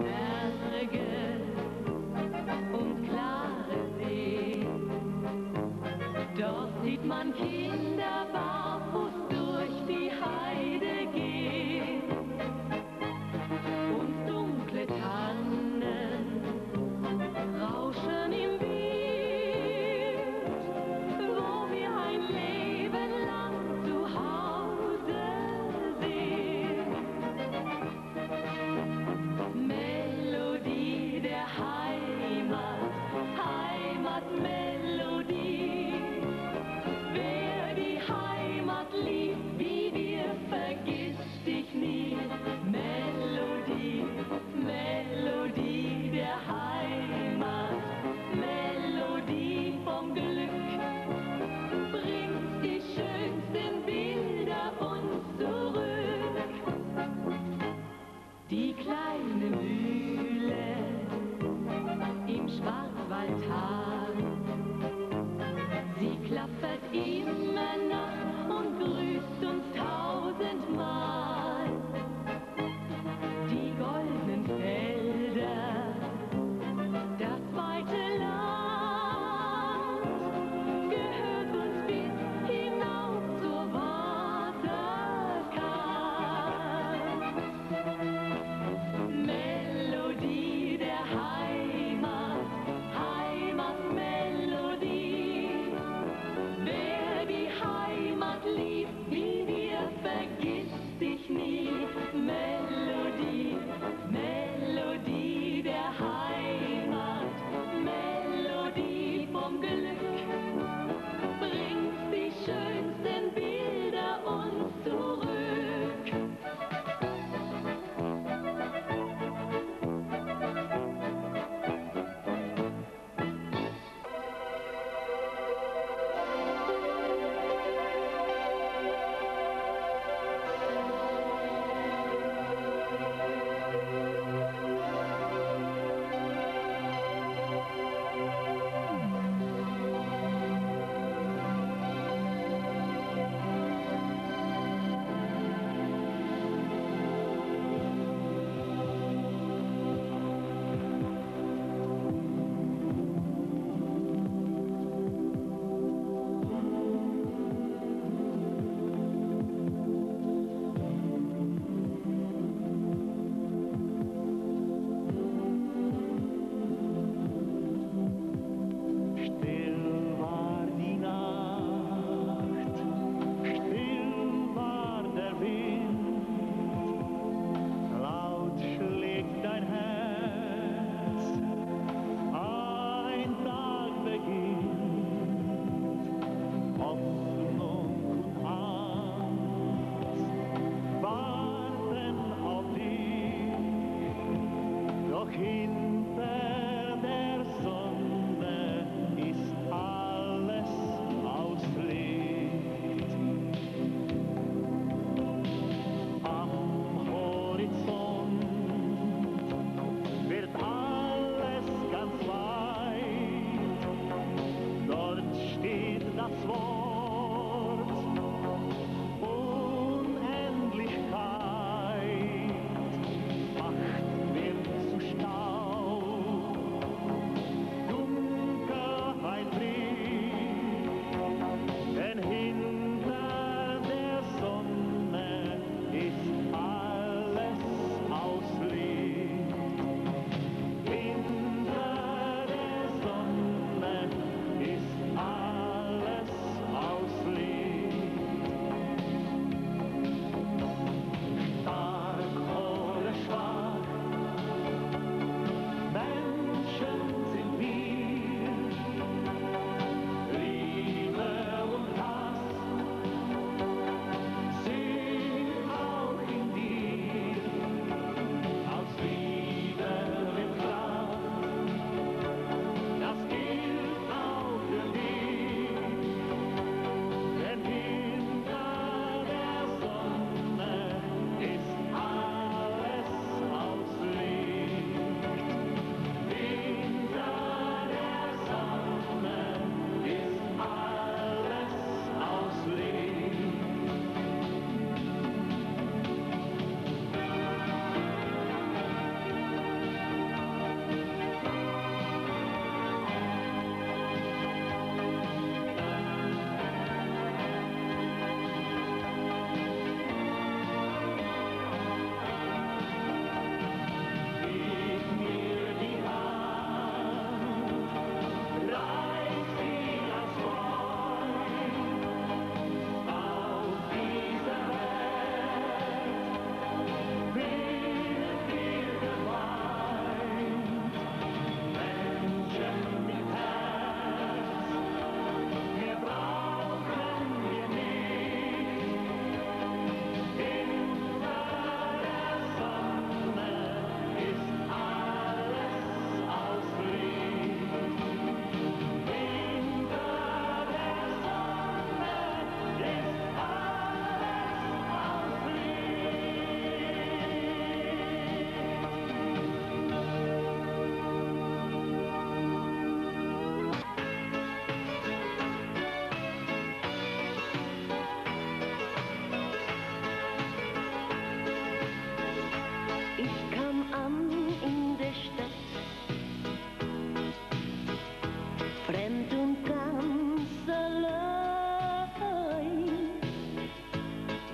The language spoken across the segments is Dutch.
Berge und klare See. Dort sieht man Kinder barfuß durch die Heide gehen und dunkle Tannen rauschen im Wind, wo wir ein Leben lang zu Hause sind.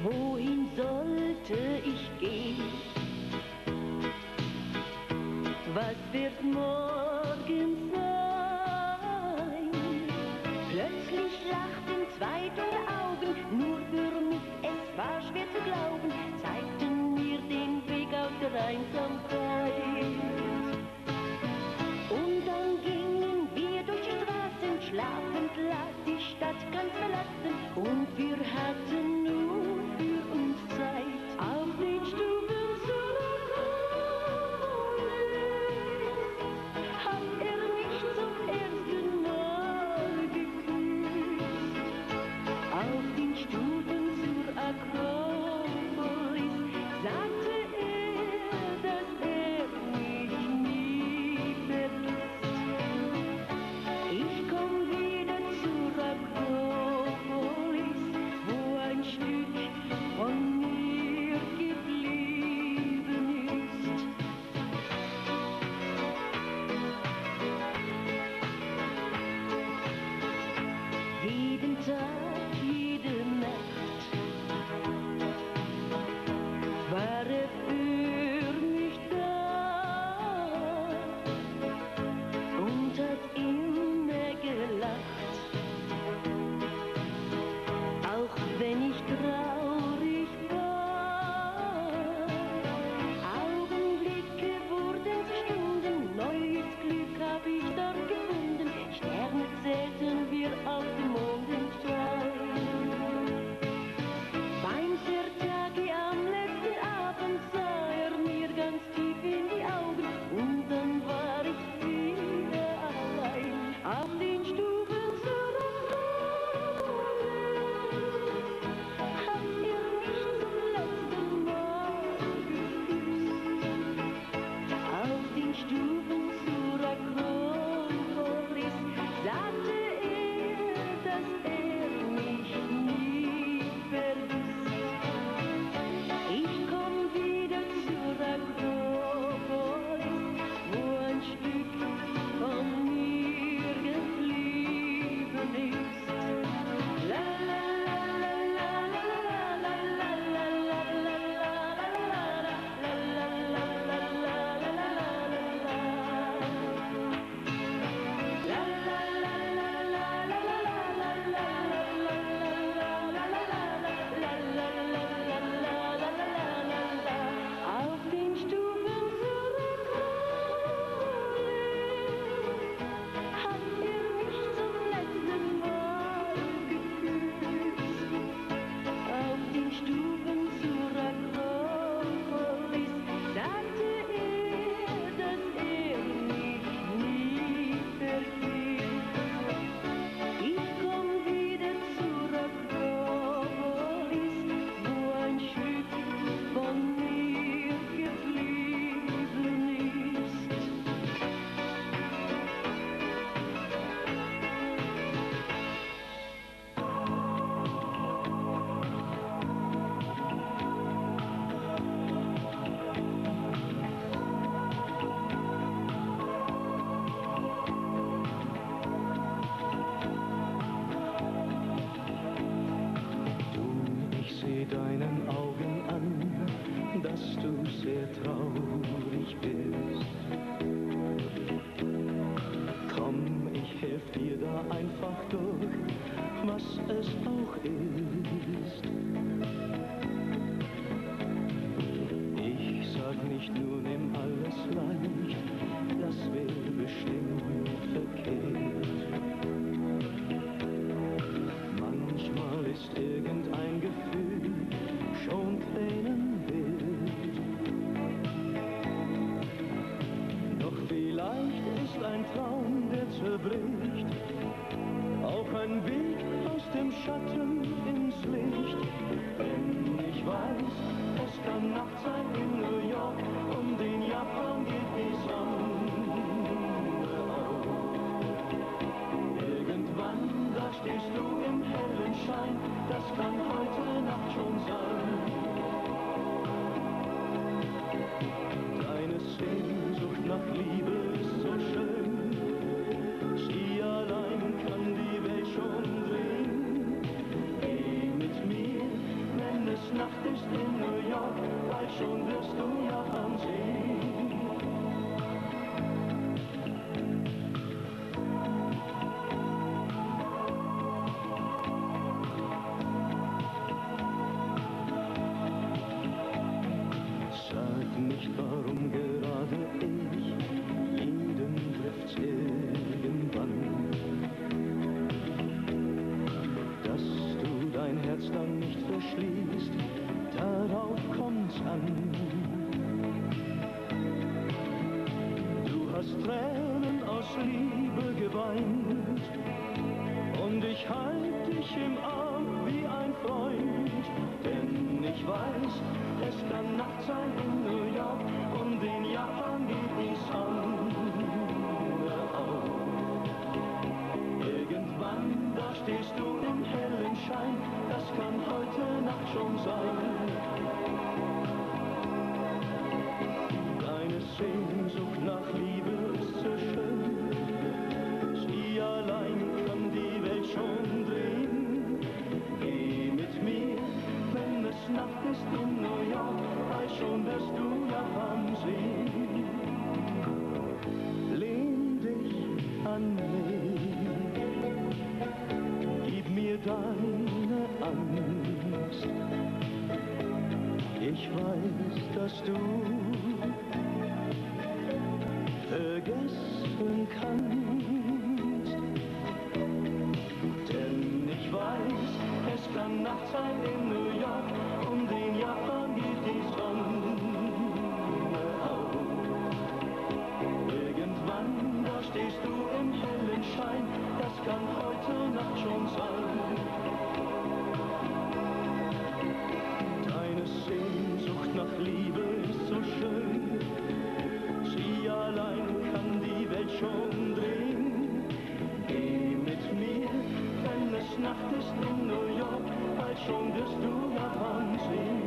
wohin sollte ich gehen? Was wird morgen sein? Plötzlich lachten zwei dunkle Augen, nur für mich, es war schwer zu glauben, zeigten mir den Weg aus der Einsamkeit. Und dann gingen wir durch die Straßen, schlafend lag die Stadt ganz verlassen, und wir hatten nur für uns Zeit. Auf den Stufen seiner Wohnung hat mich zum ersten Mal geküsst. Auf den Stufen zur Akropolis sagte er, dass er mich nie vergisst. Ich komm wieder zur Akropolis, wo ein Stück von mir geblieben ist. Jeden Tag, jede Nacht war er für mich da und hat immer gelacht, auch wenn ich traurig war. Augenblicke wurden zu Stunden, neues Glück hab ich dort gefunden. Sterne zählten wir auf dem Mondenschein. Beim Sertage am letzten Abend sah er mir ganz tief in die Augen, und dann war ich wieder allein auf den Stufen seiner Wohnung. Hat er mich zum letzten Mal geküsst. Auf den Stufen zur Akropolis sagte er, dass er mich nie vergisst. Ich komm wieder zur Akropolis, wo ein Stück von mir geblieben ist. La la la la la la la la la auf den Stufen zur Akropolis hat er mich zum letzten Mal geküsst. Auf den Stufen zur Akropolis sagte er, dass er mich nie vergisst. Ich komm wieder zur Akropolis, wo ein Stück von mir geblieben ist. Ich seh deinen Augen an, dass du sehr traurig bist. Komm, ich helf dir da einfach durch, was es auch ist. Ich sag nicht nur, nimm alles leicht, das wär bestimmt verkehrt. Manchmal ist irgendein Gefühl schon tränenwild. Doch vielleicht ist ein Traum, der zerbricht, auch ein Weg aus dem Schatten ins Licht. Denn ich weiß, es kann Nacht sein in New York, und in Japan geht die Sonne auf. es Nacht ist in New York, bald schon wirst du Japan sehen. Sag nicht, warum gerade ich, jeden trifft's irgendwann, dass du dein Herz dann nicht verschließt, darauf kommt's an. Du hast Tränen aus Liebe geweint und ich halt dich im Arm wie ein Freund, denn ich weiß, es kann Nacht sein in New York und in Japan geht die Sonne auf. Irgendwann, da stehst du im hellen Schein, das kann heute Nacht schon sein. Deine Sehnsucht nach Liebe ist so schön, sie allein kann die Welt schon drehen. Geh mit mir, wenn es Nacht ist in New York, bald schon wirst du Japan sehen. Lehn dich an mich, gib mir deine Angst. Ich weiß, dass du vergessen kannst, denn ich weiß, es kann Nacht sein in New York und in Japan geht die Sonne auf. Irgendwann, da stehst du im hellen Schein, das kann heute Nacht schon sein. Deine Sehnsucht nach Liebe ist so schön, sie allein kann die Welt schon drehen. Geh mit mir, wenn es Nacht ist in New York, bald schon wirst du Japan sehen.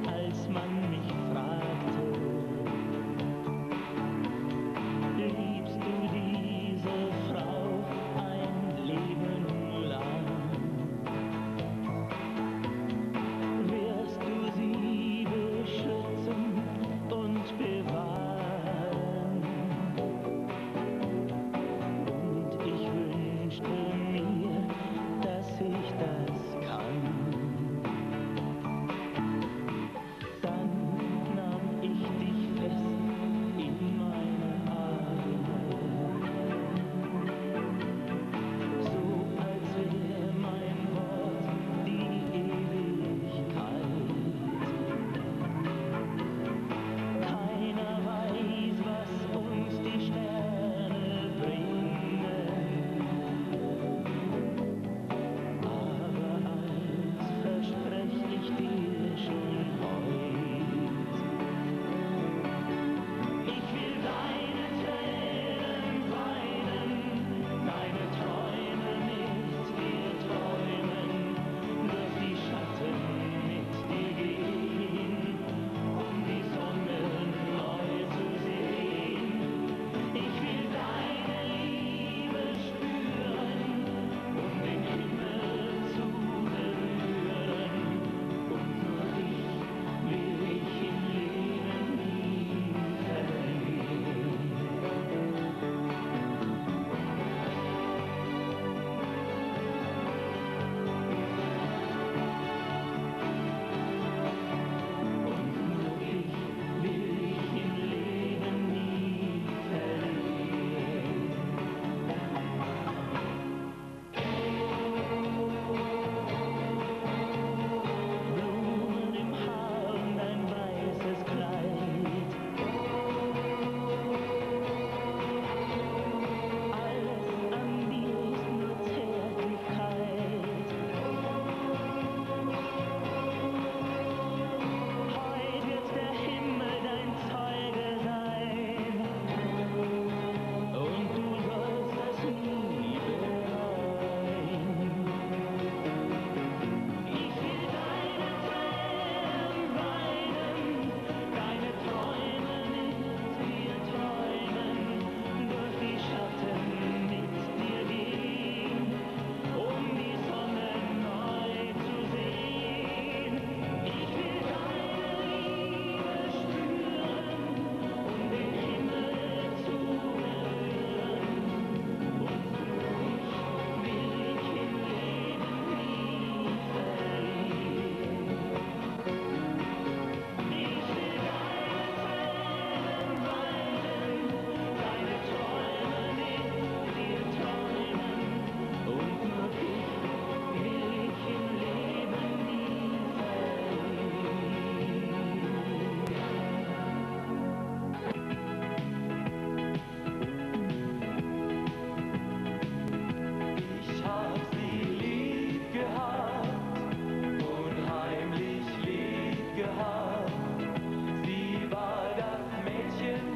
Als man mich fragte,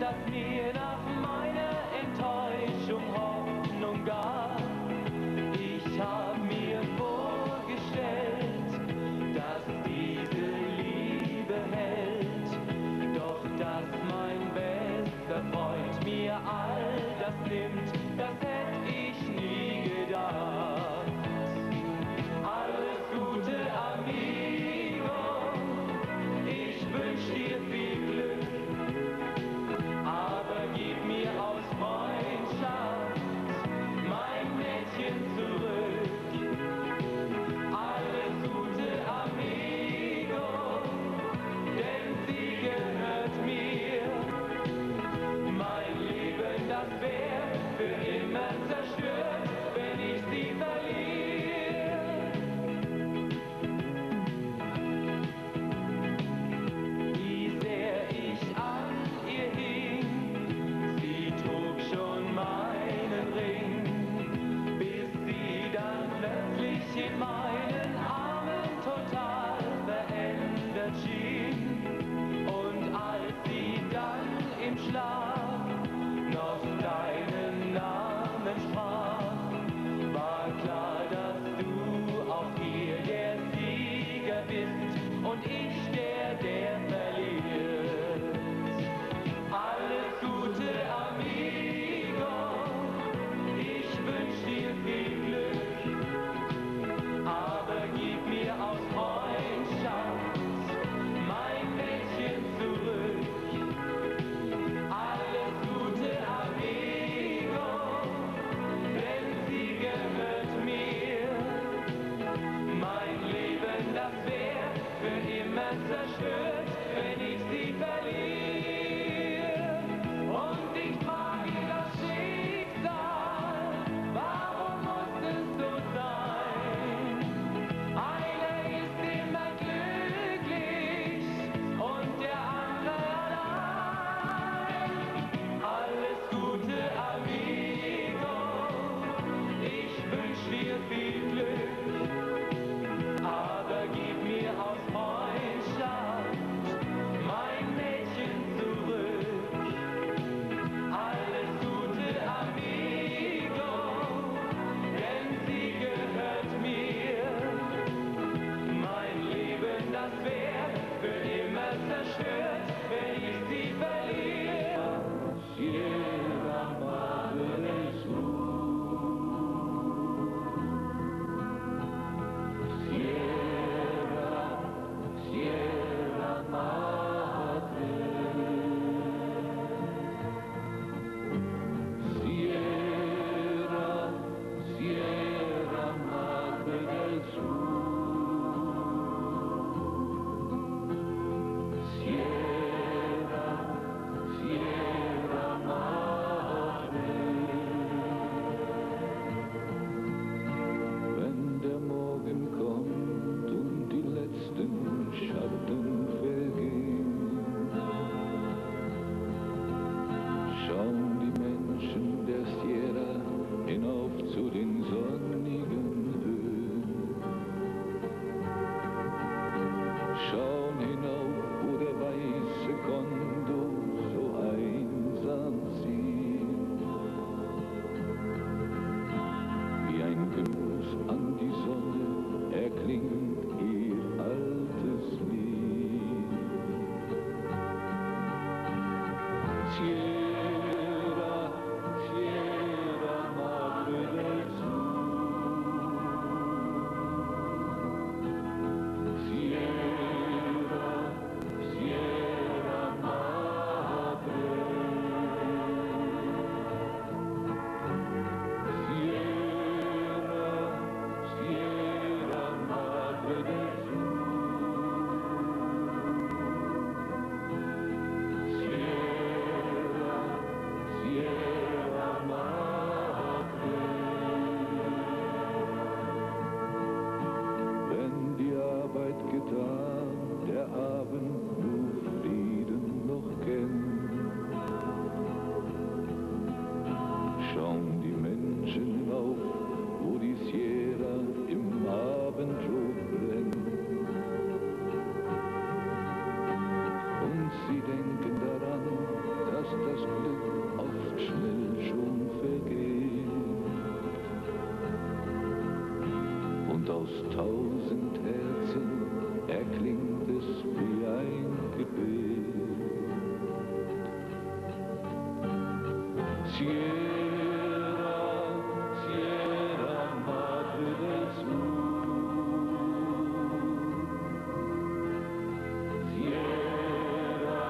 das mir nach meiner Enttäuschung Hoffnung gab. Ich hab mir vorgestellt, dass diese Liebe hält, doch dass mein bester Freund mir all das nimmt, das hätte ich nie gedacht. Alles Gute, Amigo, ich wünsch dir viel Glück, aber gib mir aus Freundschaft mein Mädchen zurück. Alles Gute, Amigo, denn sie gehört mir. Mein Leben, das wär für immer Sierra, Sierra Madre del Sur. Sierra,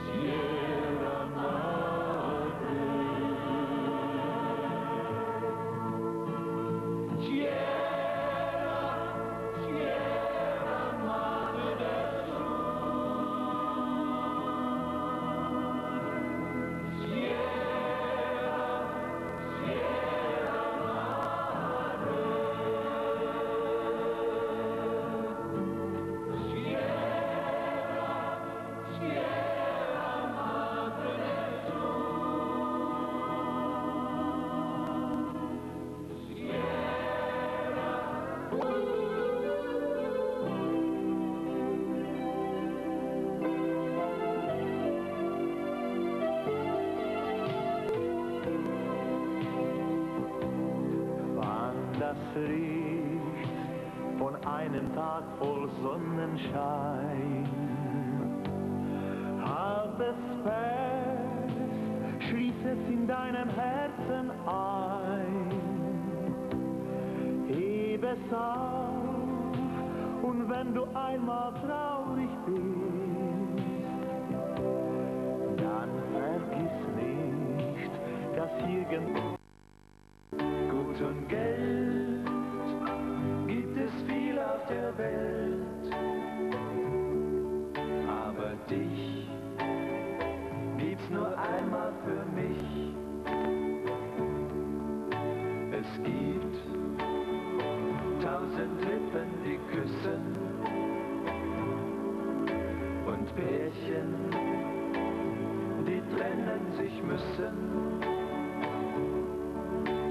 Sierra Madre. Sierra, Sierra Madre del Sur. Sierra, Sierra Madre. Sierra, Sierra Madre del Wann das riecht von einem Tag voll Sonnenschein, halt es fest, schließ es in deinem Herzen ein, heb es auf, und wenn du einmal traurig bist, dann vergiss nicht, dass irgendwo Gut und Geld gibt es viel auf der Welt, aber dich gibt's nur einmal für mich. Es gibt 1000 Lippen, die küssen, und Pärchen, die trennen sich müssen.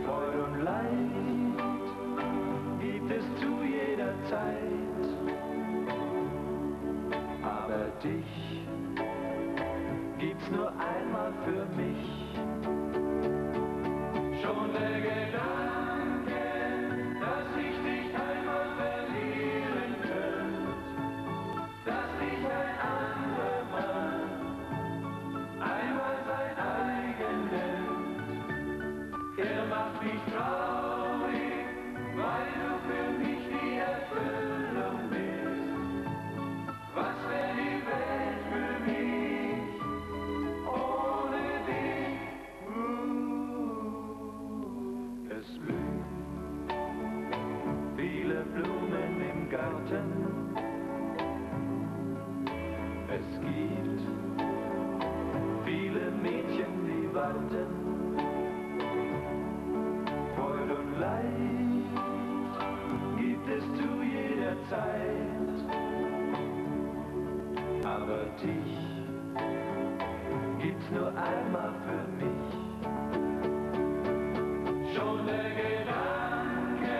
Freude und Leid gibt es zu jeder Zeit, aber dich gibt's nur einmal für mich. Schon der Gedanke, dass ich dich einmal verlieren könnte, dass dich ein anderer Mann einmal sein eigen nennt, er macht mich traurig, weil du für mich die Erfüllung bist. Was wäre die Welt für mich ohne dich? Es blühen viele Blumen im Garten. Es gibt viele Mädchen, die warten. Freude und Leid gibt es zu jeder Zeit, aber dich gibt's nur einmal für mich. Schon der Gedanke,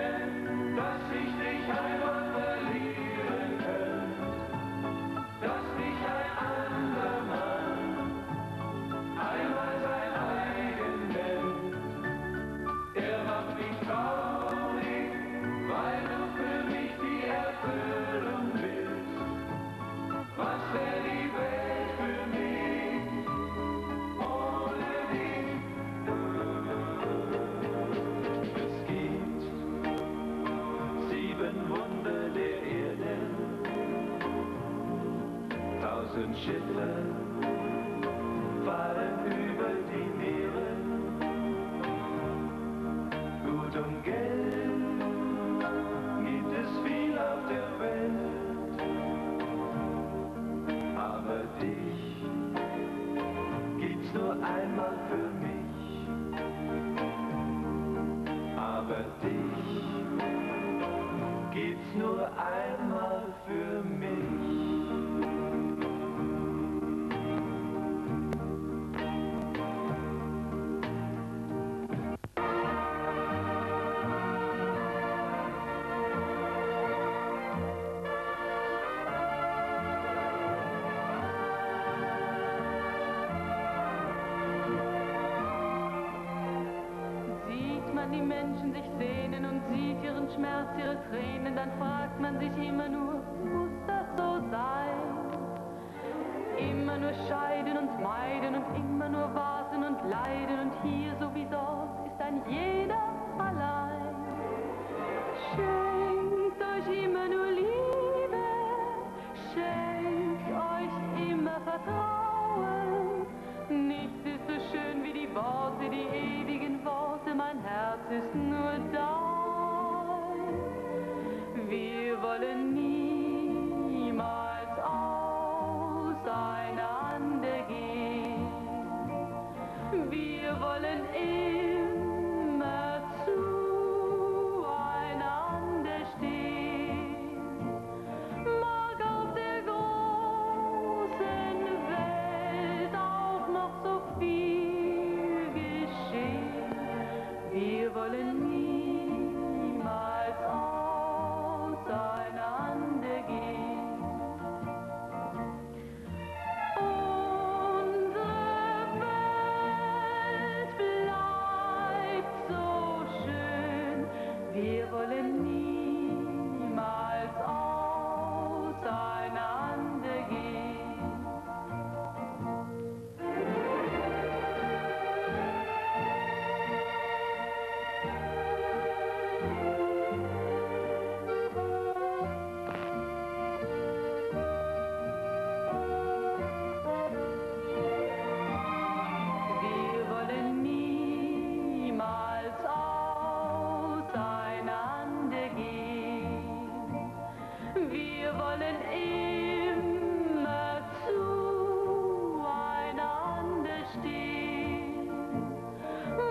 dass ich dich einmal verlieren könnte, dass dich ein anderer Mann einmal sein eigen nennt, er macht mich traurig, weil du für mich die Erfüllung bist. Was wäre die Welt für mich ohne dich? Es gibt 7 Wunder der Erde, 1000 Schiffe fahren über die Meere. Gut und Geld gibt es viel auf der Welt, aber dich gibt's nur einmal für mich, aber dich gibt's nur einmal für mich. Die Menschen sich sehnen und sieht ihren Schmerz, ihre Tränen, dann fragt man sich immer nur, muss das so sein? Immer nur scheiden und meiden und immer nur warten und und leiden und hier so wie dort ist ein jeder allein. Schenkt euch immer nur Liebe, schenkt euch immer Vertrauen. Nichts ist so schön wie die Worte, die ewigen Worte, mein Herz ist nur dein. Wir wollen niemals auseinander gehen. Wir wollen immer zueinander stehen. Mag auf der großen Welt auch noch so viel geschehen. Wir wollen niemals auseinander gehen. Unsere Welt bleibt so schön. Wir wollen niemals auseinander gehen. Wir wollen niemals auseinander gehen. Wir wollen immer zueinander stehen.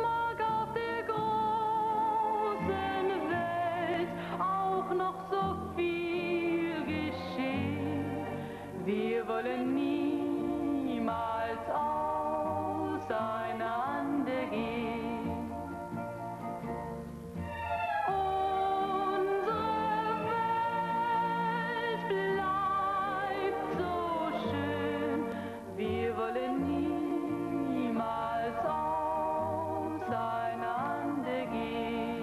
Mag auf der großen Welt auch noch so viel geschehen. Wir wollen niemals auseinander gehen. Unsere Welt bleibt so schön. Wir wollen niemals auseinander gehen.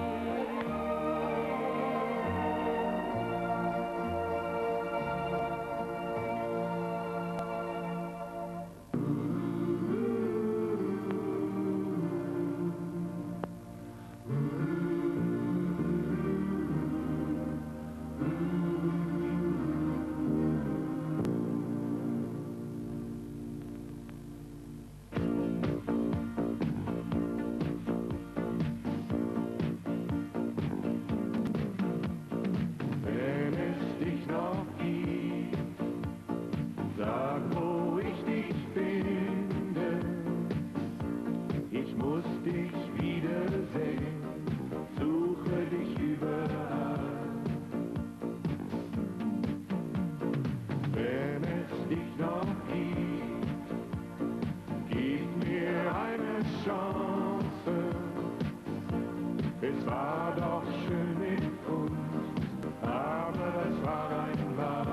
Wenn es dich noch gibt, sag, wo ich dich finde. Ich muss dich wiedersehen, suche dich überall. Wenn es dich noch gibt, gib mir eine Chance. Es war doch schön mit uns, aber es war einmal.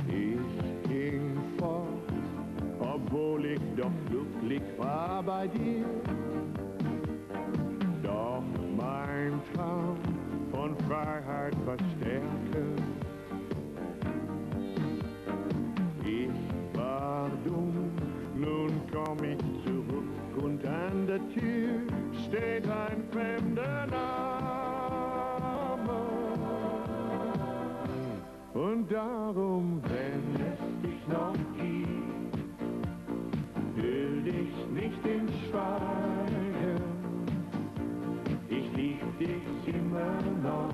Ich ging fort, obwohl ich doch glücklich war bei dir. Doch mein Traum von Freiheit verstärkte. Ich war dumm, nun komm ich zurück und an der Tür steht ein fremder Name. Und darum, wenn es dich noch gibt, hüll dich nicht in Schweigen. Ich lieb dich immer noch,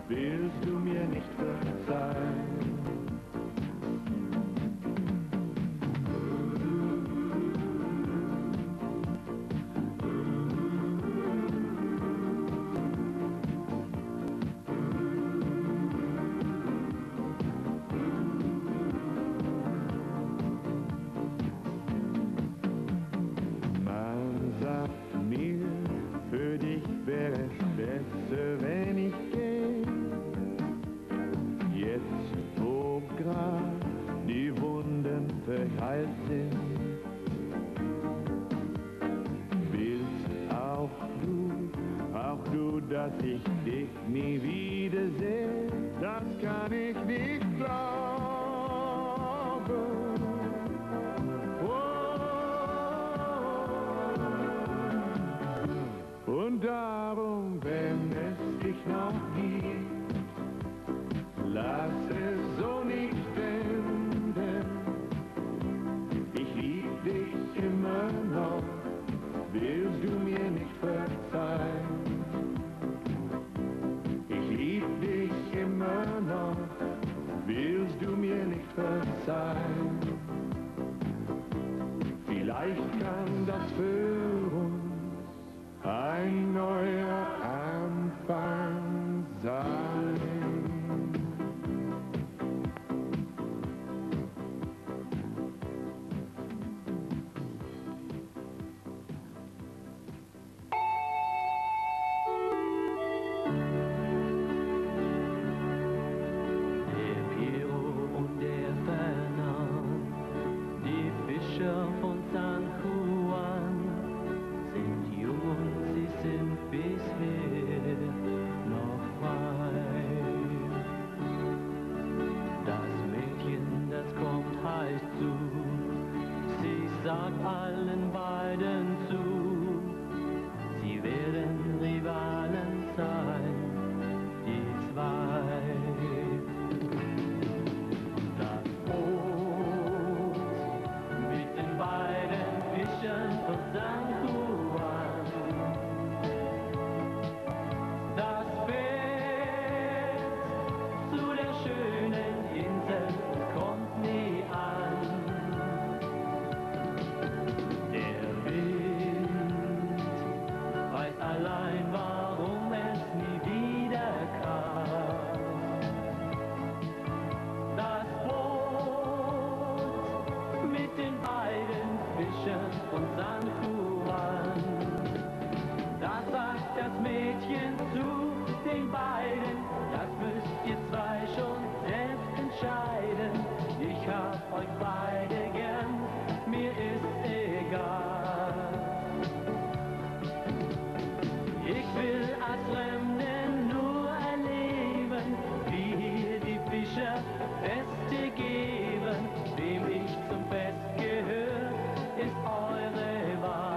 willst du mir nicht verzeihen? Man sagt mir, für dich wäre es besser, wenn ich gehe. Jetzt, wo grad die Wunden verheilt sind, willst auch du, dass ich dich nie wiedersehe? Das kann ich nicht glauben. Vielleicht kann das für uns ein neuer Anfang sein. Von San Juan sind jung, sie sind bisher noch frei. Das Mädchen, das kommt, heißt zu, sie sagt allen beiden zu, sie werden Rivalen sein, die zwei. Das Boot mit den beiden Fischern von San Juan, das fährt zu der schönen Insel und kommt nie an. Der Wind weiß allein, warum es nie wieder kam. Das Boot mit den beiden Fischern von San Juan, da sagt das Mädchen zu den beiden, das müsst ihr zwei schon selbst entscheiden. Ich hab euch beide gern, mir ist egal. Ich will als Fremden nur erleben, wie hier die Fischer Feste geben. Wem ich zum Fest gehör, ist eure Wahl.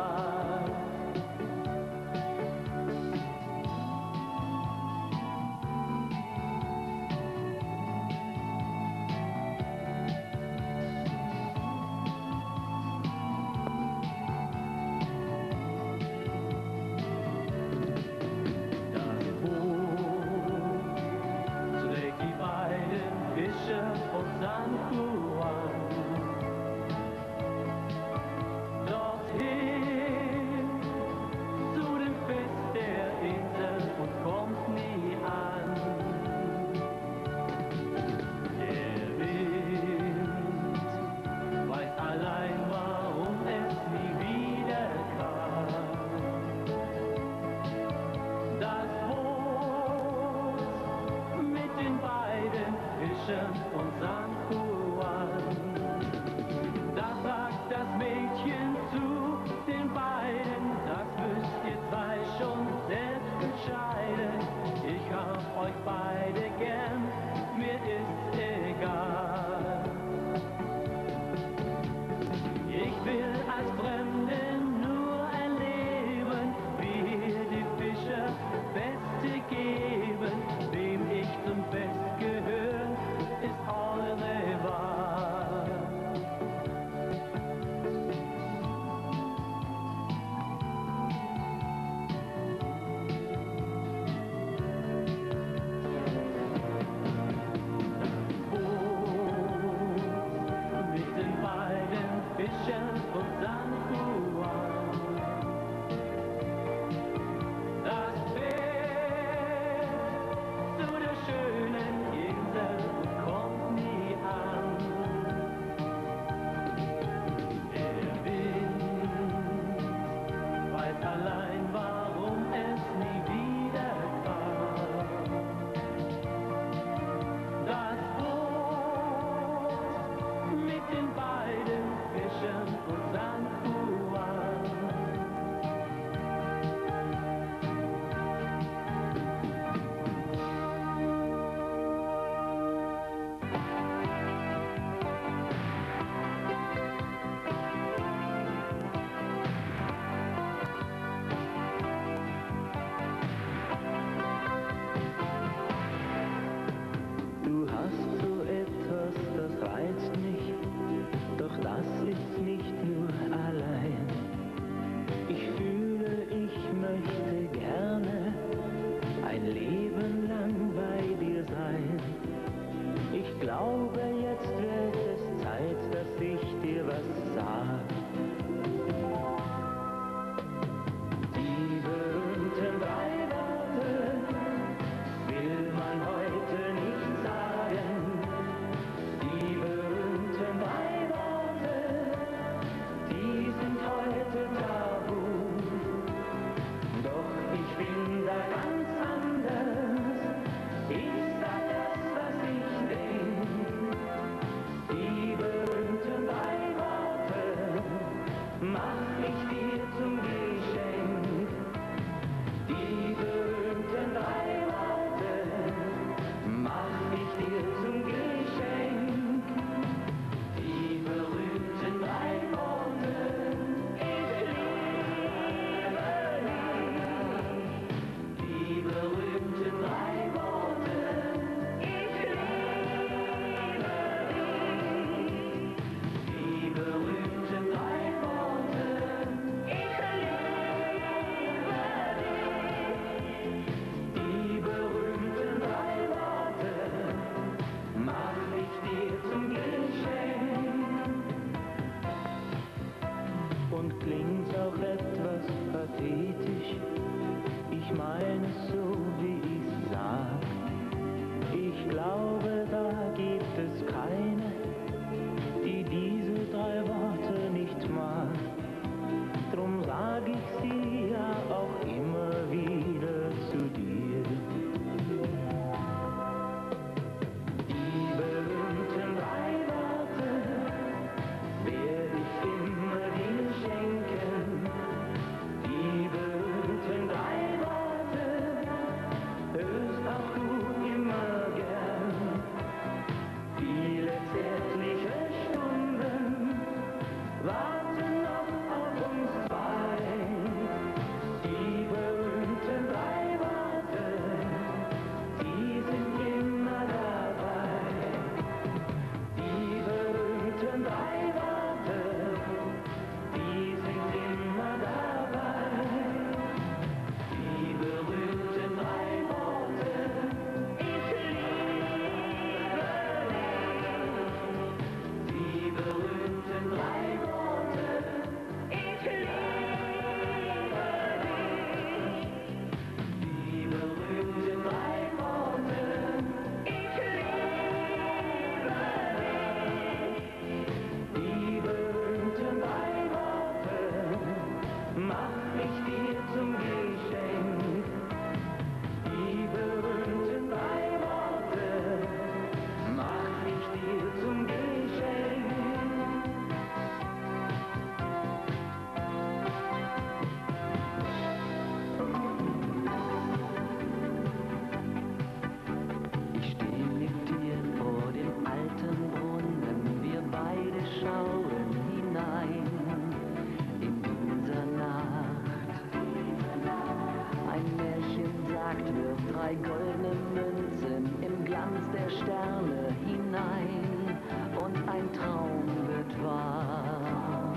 3 goldene Münzen im Glanz der Sterne hinein und ein Traum wird wahr.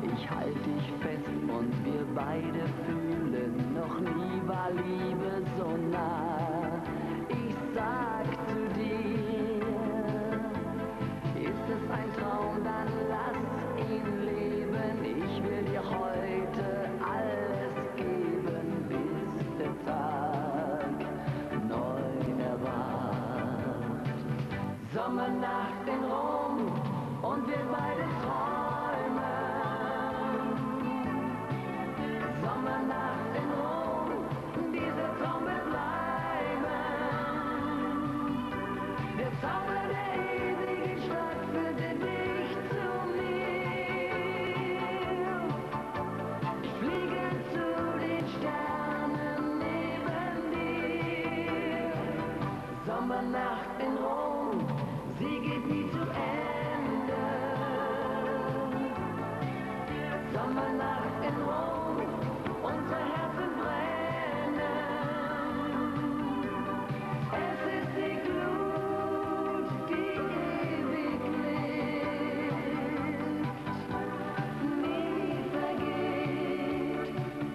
Ich halte dich fest und wir beide fühlen, noch nie war Liebe so nah. Ich sag zu dir, ist es ein Traum, dann lass ihn leben. Ich will dir heute alles geben, bis der Tag neu erwacht. Sommernacht in Rom und wir beide träumen. Sommernacht in Rom, dieser Traum wird bleiben. Der Zauber der ewigen Stadt führte dich zu mir. Ich fliege zu den Sternen neben dir. Sommernacht in Rom, sie geht nie zu Ende. Sommernacht in Rom, unsere Herzen brennen. Es ist die Glut, die ewig lebt, nie vergeht,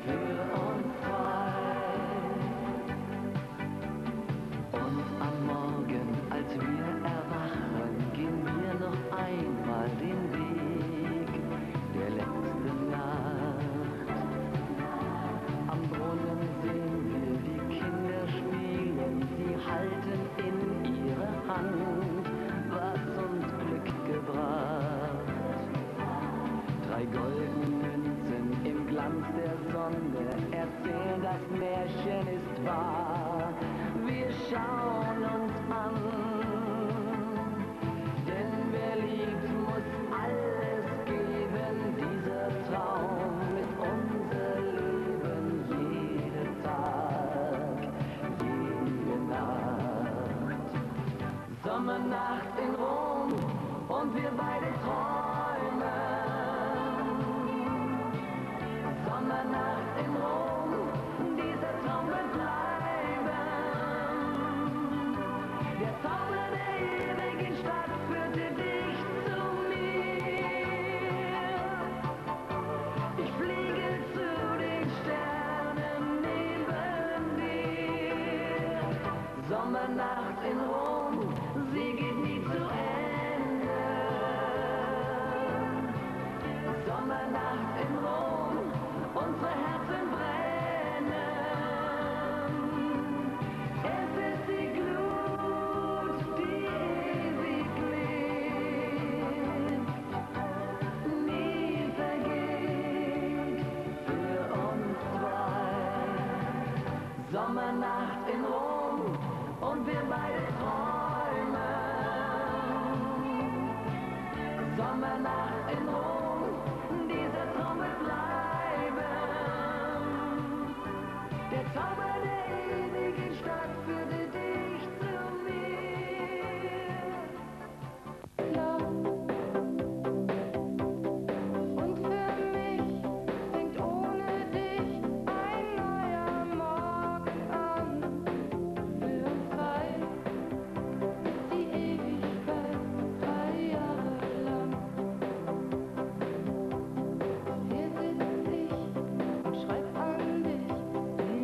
für uns zwei. Und am Morgen, als wir erwachen, gehen wir noch einmal den Weg der letzten Nacht. Am Brunnen sehen wir die Kinder spielen, sie halten in ihre Hand, was uns Glück gebracht. 3 goldene Münzen im Glanz der Sonne erzählen, das Märchen ist wahr. Wir schauen uns an, denn wer liebt, muss alles geben. Dieser Traum ist unser Leben, jeden Tag, jede Nacht. Sommernacht in Rom und wir beide träumen. Sommernacht in Rom, dieser Traum wird bleiben. Der Zauber der ewigen Stadt führte dich zu mir. Ich fliege zu den Sternen neben dir. Sommernacht in Rom, sie geht nie zu Ende. Sommernacht in Rom, unsere Herzen brennen. Es ist die Glut, die ewig lebt, nie vergeht, für uns zwei. Sommernacht in Rom und wir beide träumen. Sommernacht in Rom, dieser Traum wird bleiben. Der Zauber der ewigen Stadt führte dich zu mir. Und für mich fängt ohne dich ein neuer Morgen an. Für uns zwei ist die Ewigkeit 3 Jahre lang. Hier sitz ich und schreib an dich, den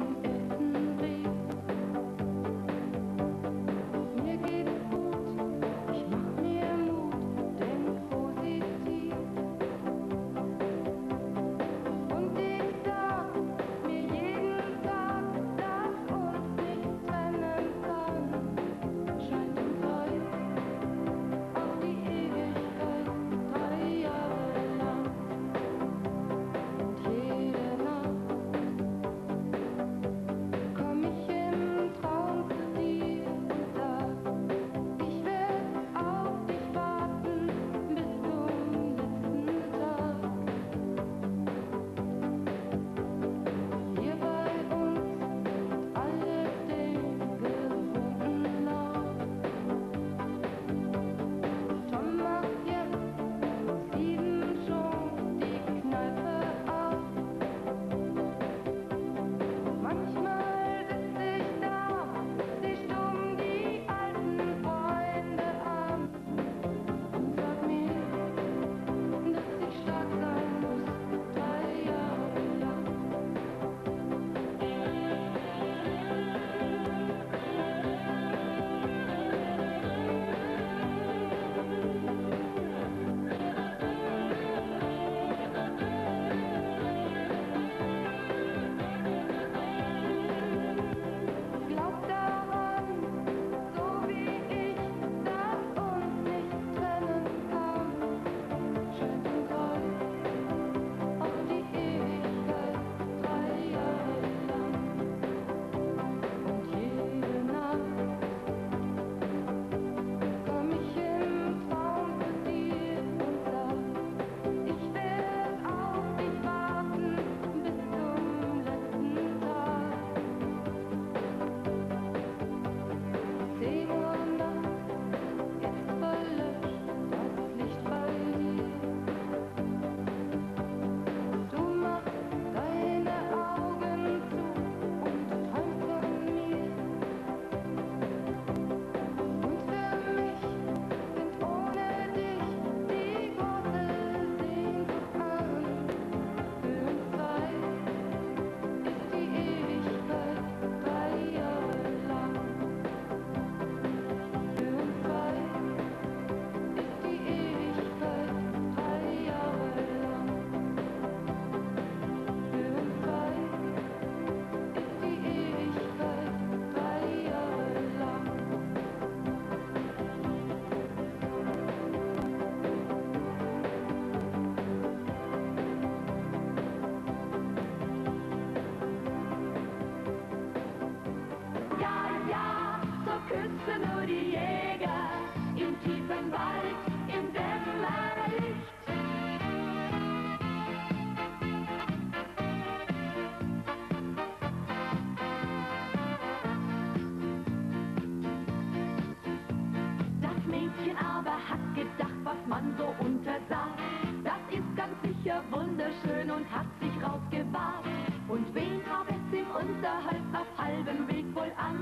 hat sich rausgewagt. Und wen hab es im Unterhalt auf halbem Weg wohl an?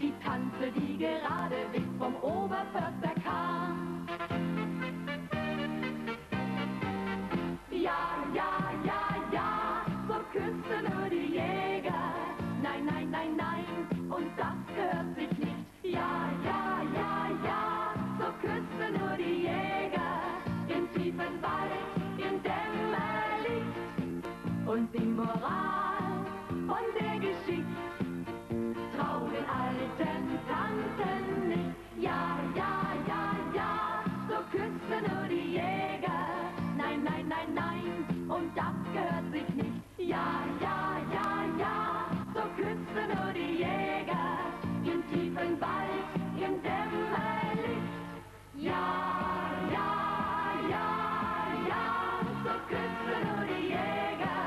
Die Tante, die gerade weg vom Oberförster kam. Ja, ja, ja, ja, so küsste nur die Jäger. Nein, nein, nein, nein, und das gehört sich nicht. Ja, ja, ja, ja, so küsste nur die Jäger im tiefen Wald, im Dämmerlicht. Und die Moral von der Geschichte: trau den alten Tanten nicht. Ja, ja, ja, ja, so küsste nur die Jäger. Nein, nein, nein, nein, und das gehört sich nicht. Ja, ja, ja, ja, so küsste nur die Jäger im tiefen Wald, im Dämmerlicht. Ja, ja, ja, ja, so küsste nur die Jäger.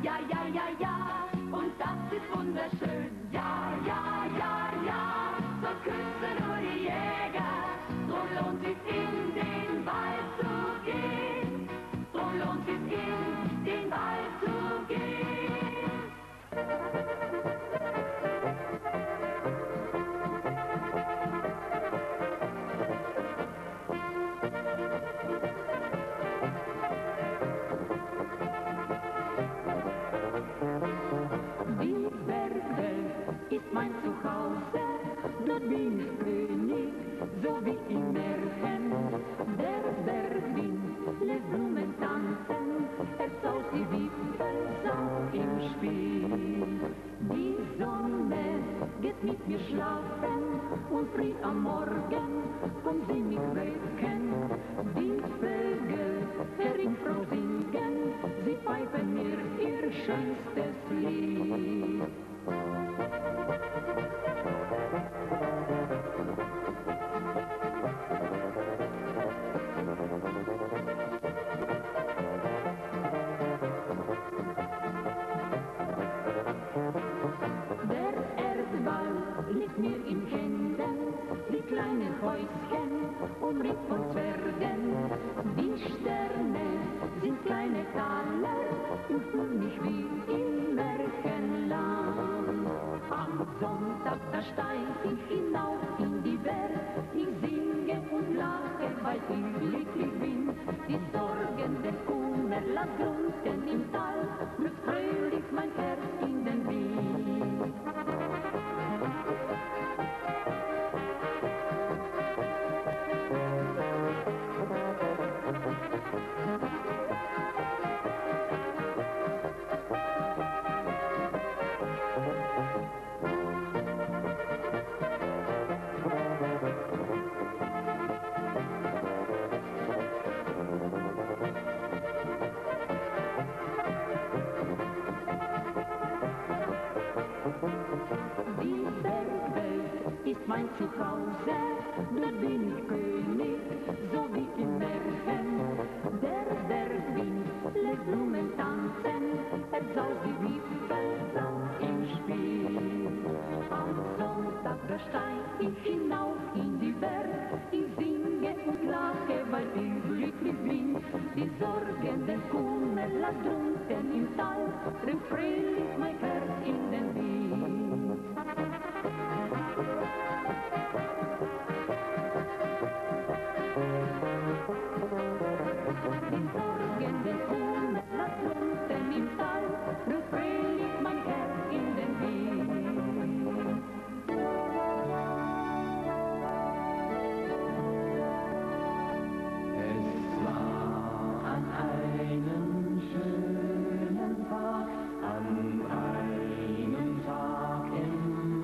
Ja, ja, ja, ja, und das ist wunderschön. Ja, ja, ja, ja, so küsste nur die Jäger. Drum lohnt sich in den Wald zu gehen. Drum lohnt sich in den Wald zu gehen. Die Bergwelt ist mein Zuhause, dort bin ich König, so wie im Märchen. Der Bergwind lässt Blumen tanzen, er zaust die Wipfelsau im Spiel. Die Sonne geht mit mir schlafen und früh am Morgen kommt sie mich wecken. Die Vögel hören froh singen, sie pfeifen mir ihr schönstes Lied. Der Erdball liegt mir in Händen, die kleinen Häuschen umringt von Zwergen. Die Sterne sind kleine Taler und fühlen mich wie im Märchenland. Am Sonntag, da steig ich hinauf in die Welt, ich singe und lache, weil ich glücklich bin. Die Sorgen, den Kummer, lass unten im Tal, drückt fröhlich mein Herz in den Wind. Die Bergwelt ist mein Zuhause, dort bin ich König, so wie im Märchen. Der Bergwind lässt Blumen tanzen, er saust die Wipfelsau im Spiel. Am Sonntag, da steig ich hinauf in die Berg, ich singe und lache, weil ich glücklich bin. Die Sorgen, den Kummer, lass drunten im Tal, drin fröhlich mein Herz in den Wind. Die Sorgen, den Kummer, lass drunten im Tal, drin fröhlich mein Herz in den Wind. Es war an einem schönen Tag, an einem Tag im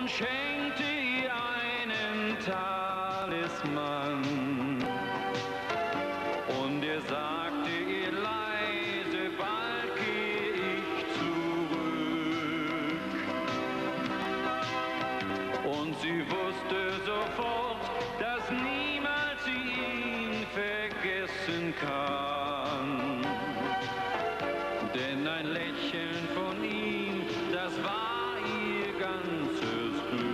und schenkte ihr einen Talisman. Und er sagte ihr leise, bald gehe ich zurück. Und sie wusste sofort, dass niemals sie ihn vergessen kann. Denn ein Lächeln von ihm, das war ihr ganzes Glück.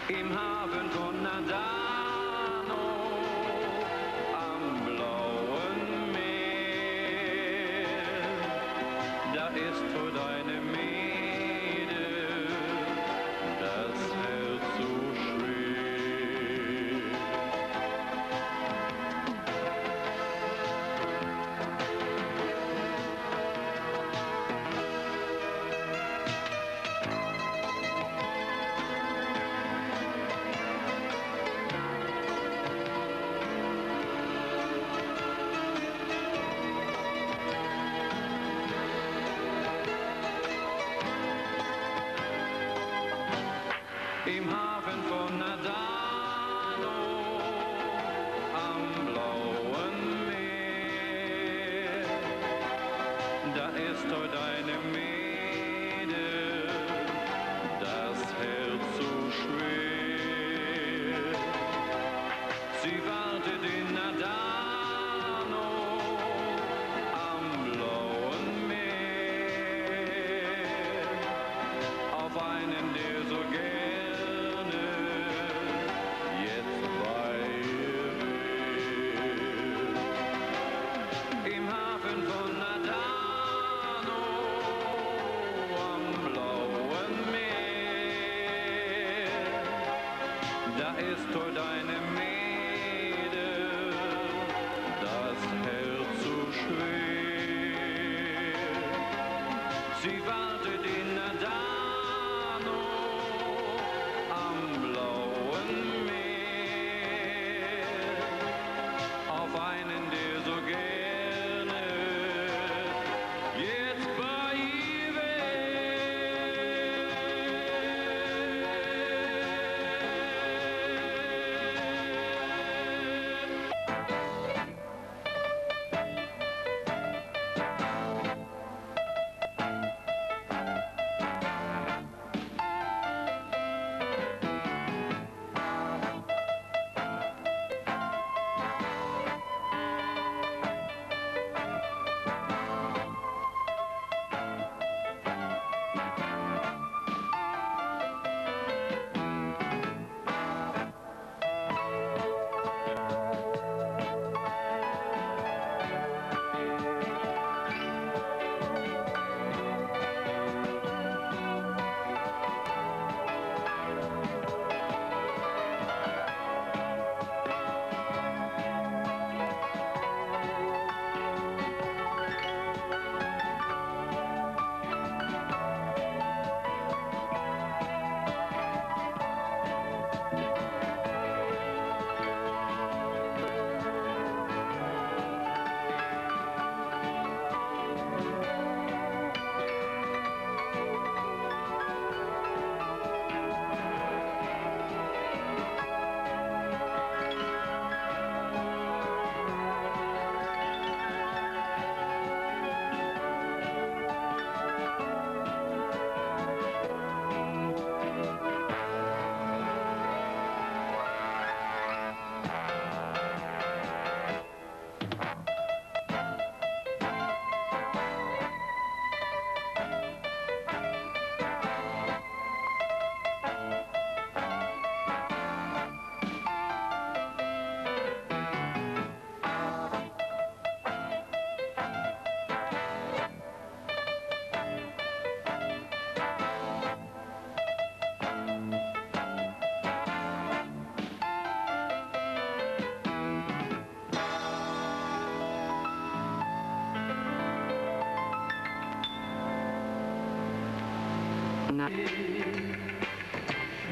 Im Hafen von Nadano, am blauen Meer, da ist vor deiner Mähne das Herz so schwer. Im Hafen von Nadano, am blauen Meer, da ist heute eine Mähne, das Herz so schwer. Sie wartet in Nadano, am blauen Meer, auf einen, der so gerne jetzt bei ihr wäre. Im Hafen von Nadano, am blauen Meer, da ist heute eine Mähne, das Herz so schwer. Sie wartet in Nadano, am blauen Meer, auf einen, der so gerne jetzt bei ihr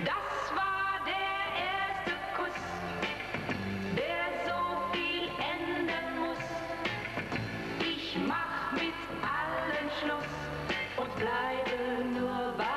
Das war der erste Kuss, der so viel ändern muss. Ich mach mit allen Schluss und bleibe nur bei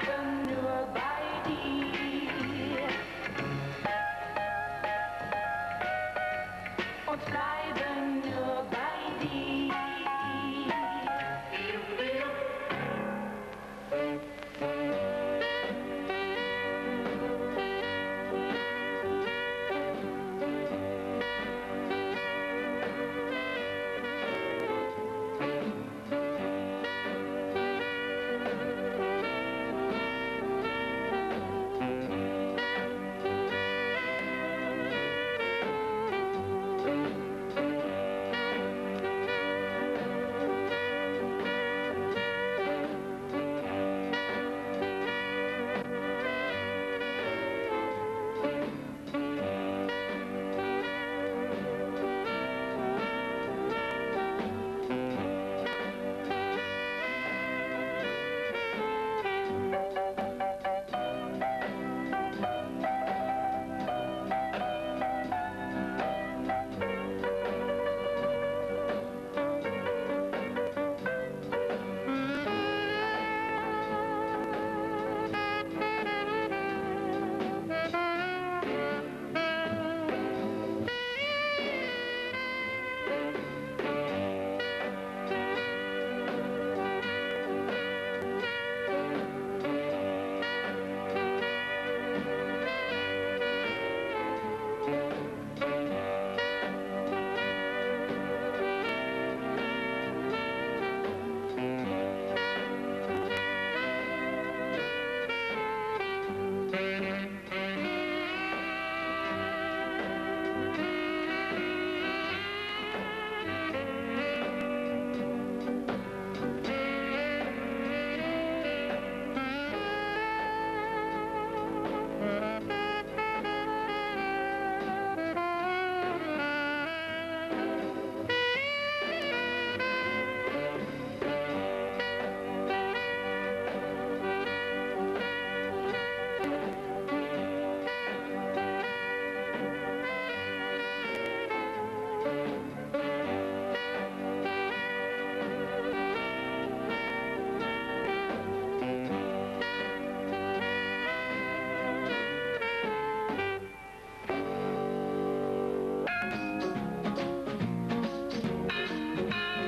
bleiben nur bei dir. Und bleiben nur bei dir.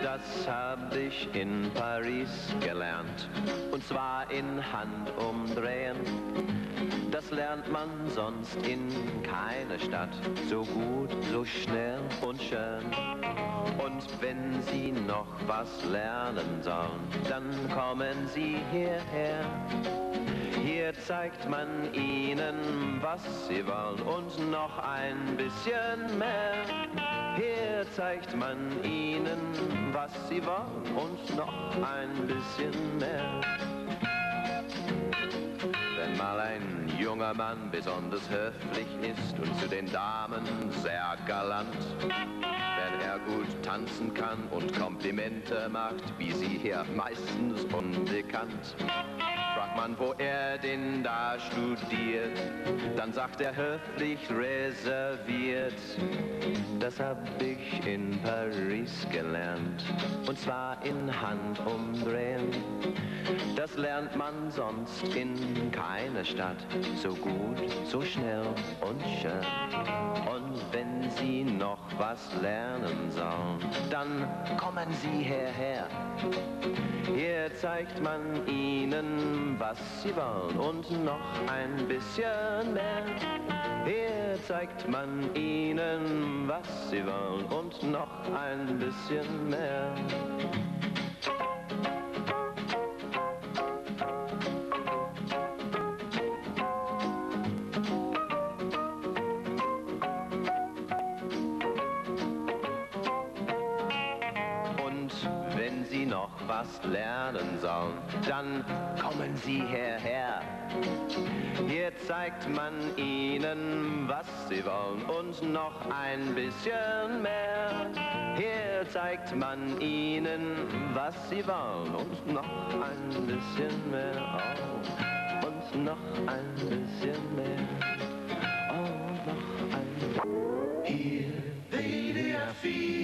Das hab ich in Paris gelernt, und zwar in Handumdrehen. Das lernt man sonst in keiner Stadt so gut, so schnell und schön. Und wenn Sie noch was lernen sollen, dann kommen Sie hierher. Hier zeigt man Ihnen, was Sie wollen und noch ein bisschen mehr. Hier zeigt man Ihnen, was Sie wollen und noch ein bisschen mehr. Wenn mal ein junger Mann besonders höflich ist und zu den Damen sehr galant, wenn er gut tanzen kann und Komplimente macht, wie sie hier meistens unbekannt. Fragt man, wo er denn da studiert, dann sagt er höflich reserviert. Das hab ich in Paris gelernt, und zwar in Handumdrehen. Das lernt man sonst in keiner Stadt so gut, so schnell und schön. Und wenn Sie noch was lernen sollen, dann kommen Sie hierher. Hier zeigt man Ihnen, was Sie wollen und noch ein bisschen mehr. Hier zeigt man Ihnen, was Sie wollen und noch ein bisschen mehr. Was lernen sollen, dann kommen Sie hierher. Hier zeigt man Ihnen, was Sie wollen und noch ein bisschen mehr. Hier zeigt man Ihnen, was Sie wollen und noch ein bisschen mehr. Oh, und noch ein bisschen mehr. Oh, noch ein bisschen. Hier, WDR 4.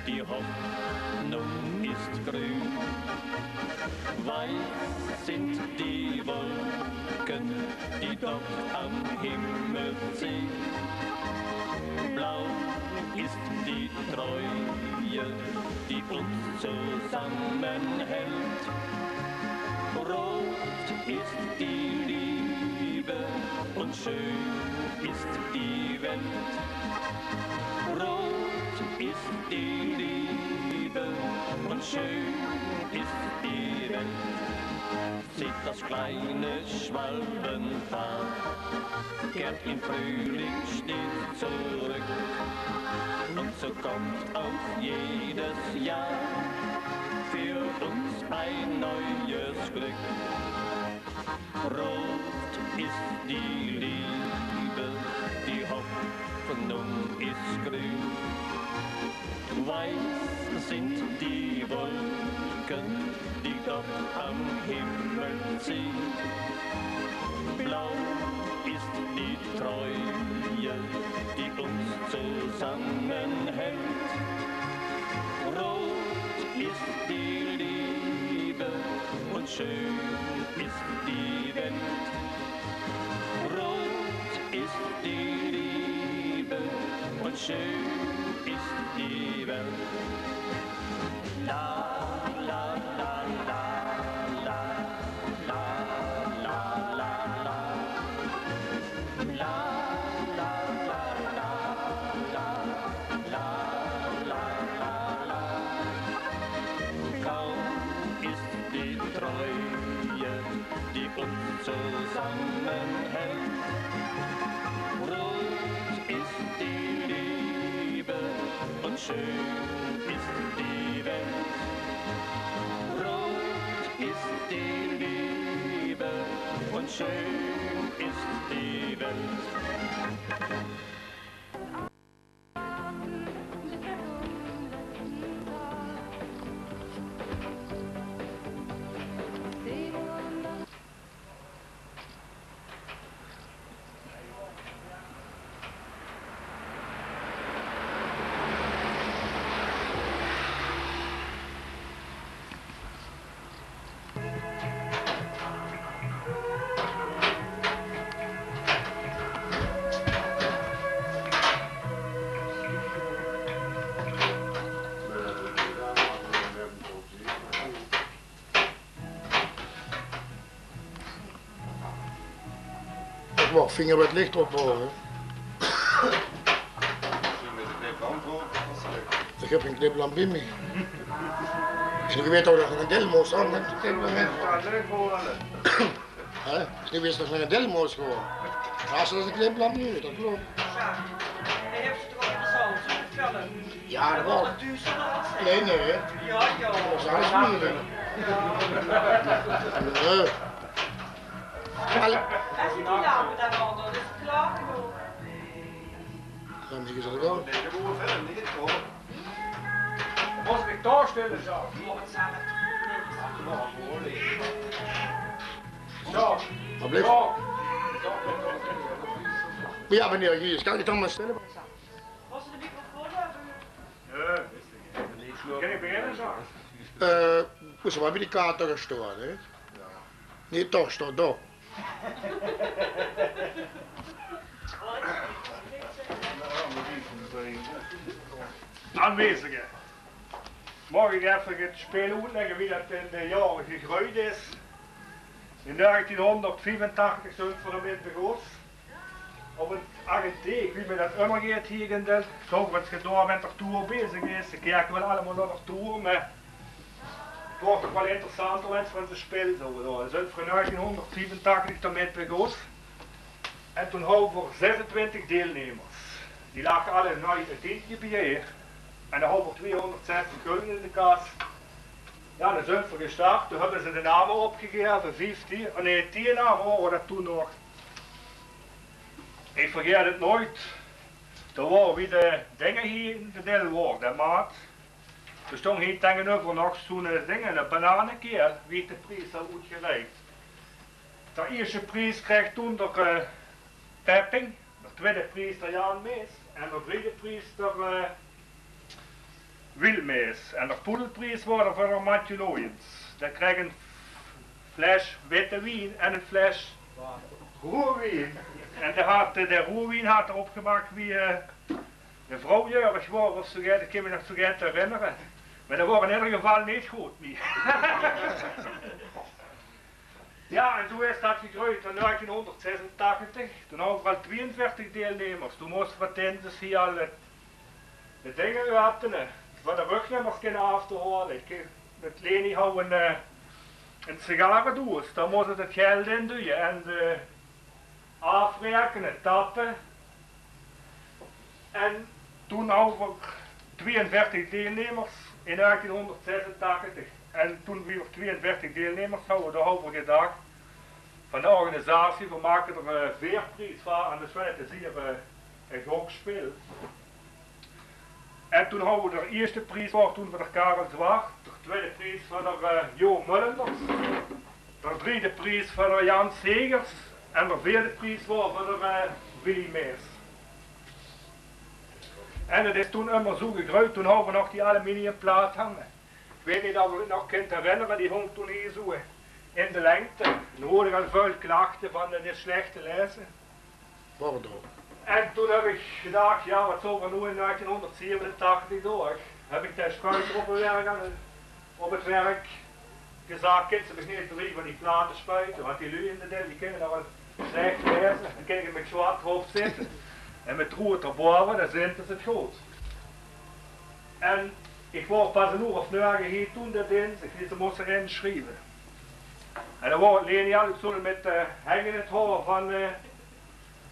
Die Hoffnung ist grün, weiß sind die Wolken, die dort am Himmel ziehen. Blau ist die Treue, die uns zusammenhält. Rot ist die Liebe und schön ist die Welt. Rot ist die Liebe und schön ist die Welt. Seht das kleine Schwalbenpaar, kehrt im Frühling stets zurück. Und so kommt auch jedes Jahr für uns ein neues Glück. Rot ist die Liebe, die Hoffnung ist grün. Weiß sind die Wolken, die dort am Himmel ziehen. Blau ist die Treue, die uns zusammenhält. Rot ist die Liebe und schön ist die Welt. Rot ist die Liebe und schön ist die Welt. La la la la la la la la la la la la la la la. Kaum ist die Treue, die uns zusammenhält. Rot ist die Liebe und schön ist die Welt. Rot ist die Liebe und schön ist die Welt. Ik vinger met licht ophouden. Ik heb een kniplamp in me. En ik weet ook dat er een delmoos aan met een kniplamp. Ik wist dat er een delmoos gewoon. Als er een kniplamp nu, dat klopt. Ja, dat wel. Nee, nee. Dat is alles moeilijk. Nee. Als je die lampen daar wandelt, dan is het klaar genoeg. Dan denk je zo wel. Nee, dat moeten we verder niet hoor. Muss ich da stellen, so. So. Maar blijf. Ja, meneer, hier, kan ik het dan maar stellen? Was er de microfoon hebben? Ja, kan ik beginnen zo? Moest maar bij die kaart toch staan, hè? Nee, toch, staat daar. Aanwezigen. Mag ik even het spel uitleggen wie dat in de jaren gegroeid is. In 1985 zijn we voor een beetje begonnen. Op het arrêté, wie me dat immer geht hier in de, toch wat je daar met de tour bezig is. Ze kijken wel allemaal naar de tour, maar het wordt toch wel interessant om het van te spelen. We zijn voor 1987 daarmee begonnen. En toen hadden we 26 deelnemers. Die lagen alle in het dienstgebied. En dan hadden we 260 gulden in de kas. Ja, dan zijn we gestart. Toen hebben ze de namen opgegeven, 15. Nee, 10 namen waren dat toen nog. Ik vergeet het nooit. er waren wie de dingen hier in de deel waren, de maat. Er stond hier tegenover nog zo'n ding, een bananenkeer, wie de prijs had uitgereikt. De eerste prijs kreeg toen de Pepping, de tweede prijs de Jan Mees en de derde prijs de Wilmees. En de poedelprijs was voor de Matthew Loyens. Die kreeg een fles witte wien en een fles roerwien. En de roerwien had erop gemaakt wie de vrouw jeurig was, of zo, dat kan me nog zo goed herinneren. Maar dat was in ieder geval niet goed meer. Ja, en toen is dat gegroeid in 1986. Toen hadden we al 42 deelnemers. Toen moesten we tenslotte hier al de dingen uithalen. Voor de rugnummers kunnen af te halen. Met Leni hadden we een sigarendoos. Daar moesten we het geld in doen en afrekenen, tappen. En toen hadden we 42 deelnemers in 1986. En toen we 42 deelnemers hadden, daar hebben we gedacht van de organisatie, we maken er een veerprijs van en dus werd het hier een gokspel. En toen hadden we de eerste prijs voor toen voor de Karel Zwart, de tweede prijs voor de Jo Mullenders, de derde prijs voor de Jan Segers en de vierde prijs voor de Willy Mees. En het is toen immer zo gegroeid, toen hadden we nog die aluminiumplaat hangen. Ik weet niet of je het nog kunt herinneren, die hong toen hier zo in de lengte. Dan hoorde ik al veel klachten van de slechte lezen. Bordeaux. En toen heb ik gedacht, ja wat zullen we nu in 1987 door? Heb ik de spuiter op het werk gezegd, kids heb ik niet 3 van die platen spuiten, want die lui in de deel die kunnen nog wel slecht lezen. Dan kan ik met zwart hoofd zitten en met roet erboven, dan zijn ze het goed. En ik was pas een uur of 9 hier toen dat dinsdag, die ze moesten inschrijven. En dan was Leni al zo met hangend het haar van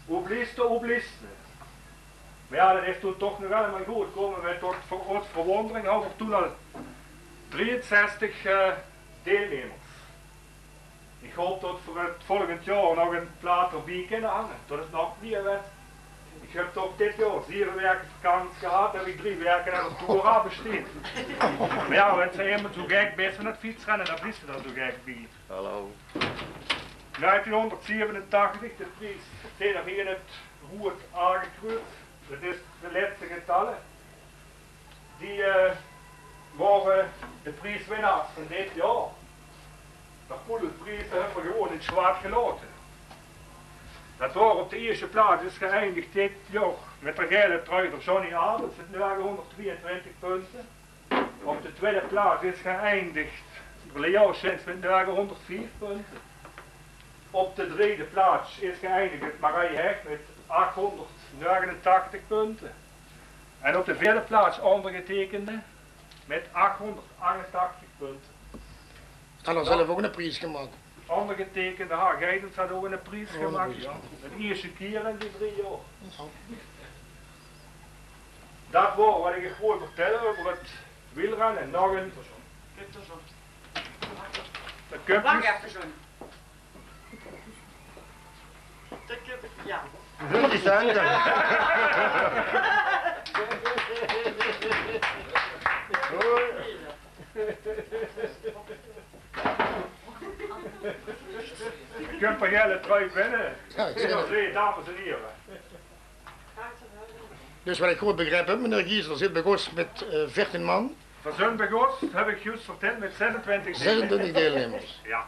oblisten. Maar ja, dat is toen toch nog allemaal goed gekomen, met tot voor ons verwondering hadden we toen al 63 deelnemers. Ik hoop dat voor het volgend jaar nog een plaat erbij kunnen hangen, dat het nog meer werd. Ik heb toch dit jaar 7 weken vakantie gehad, heb ik 3 weken aan de tour besteed. Maar ja, wenn ze helemaal zo gek best van het fietsrennen, dan wisten ze dat zo gek bij. Hallo. 1987, de prijs, zijn er hier in het rood aangekruid. Dat is de laatste getallen. Die waren de prijswinnaars van dit jaar. De poedelprijs hebben we gewoon in het zwart gelaten. Dat was op de eerste plaats is geëindigd dit jaar met de gele trui door Johnny Adels met 922 punten. Op de tweede plaats is geëindigd door Leo Sens met 904 punten. Op de derde plaats is geëindigd met Marie Hecht met 889 punten. En op de vierde plaats ondergetekende met 888 punten. En dan zelf ook een prijs gemaakt. Ondergetekende haar Geidens had ook een prijs gemaakt. Ja. De eerste keer in die 3 jaar. Ja. Dat was wat ik gewoon vertellen over het wielrennen. En nog een... De cupjes. Ja. Dat is het. Je kunt een hele trui winnen. Ja, ik zeg het. Dames en heren. Dus wat ik goed begrepen heb, meneer Gies, zit bij ons met 14 man. Van Zundbegos heb ik juist verteld met 26 26 deelnemers. Ja.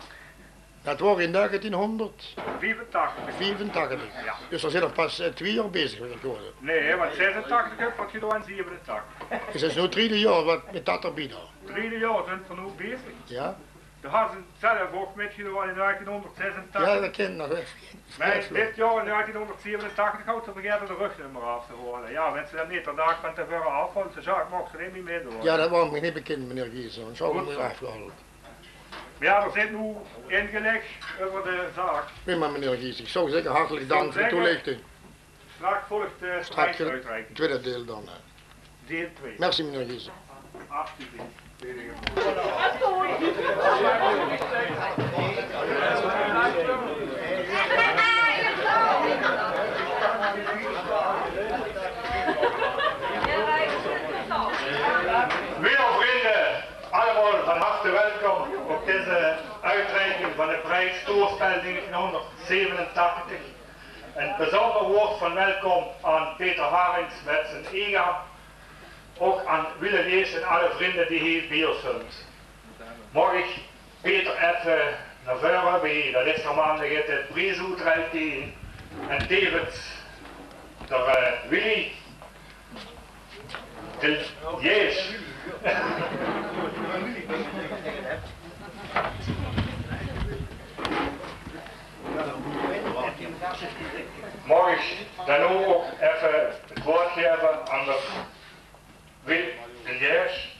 Dat was in 1984. 84. Ja. Dus daar zit nog pas 2 jaar bezig met het geworden. Nee, want 86 heb ik gedaan en 87. Dus het is nu 3e jaar wat met dat erbij dan. 3e jaar zijn we nu bezig. Ja? Daar hadden ze zelf ook metgedaan in 1986. Ja, dat ken ik nog even. Maar dit jaar in 1987 houdt ze vergeten de rugnummer af te halen. Ja, wenn ze dat niet de dag van tevoren afvallen, ze zaak mocht ze er niet meer doen. Ja, dat was me niet bekend, meneer Gies. Dat zou ik me afgehaald. Maar ja, er zit nu ingelegd over de zaak. Nee, maar meneer Gies, ik zou zeggen hartelijk dank voor de toelichting. Straks volgt de prijsuitreiking. Tweede deel dan. Deel 2. Merci meneer Gies. Alsjeblieft. prijs toerspel 1987. Een bijzonder woord van welkom aan Peter Harings met zijn EGA. Ook aan Wille Lees en alle vrienden die hier bij ons zijn. Mag ik Peter even naar voren bij, dat is normaal het prijs uitreiken. En tevens door Willy de Lees. Mag ik dan ook even het woord geven aan de Wil de Lees?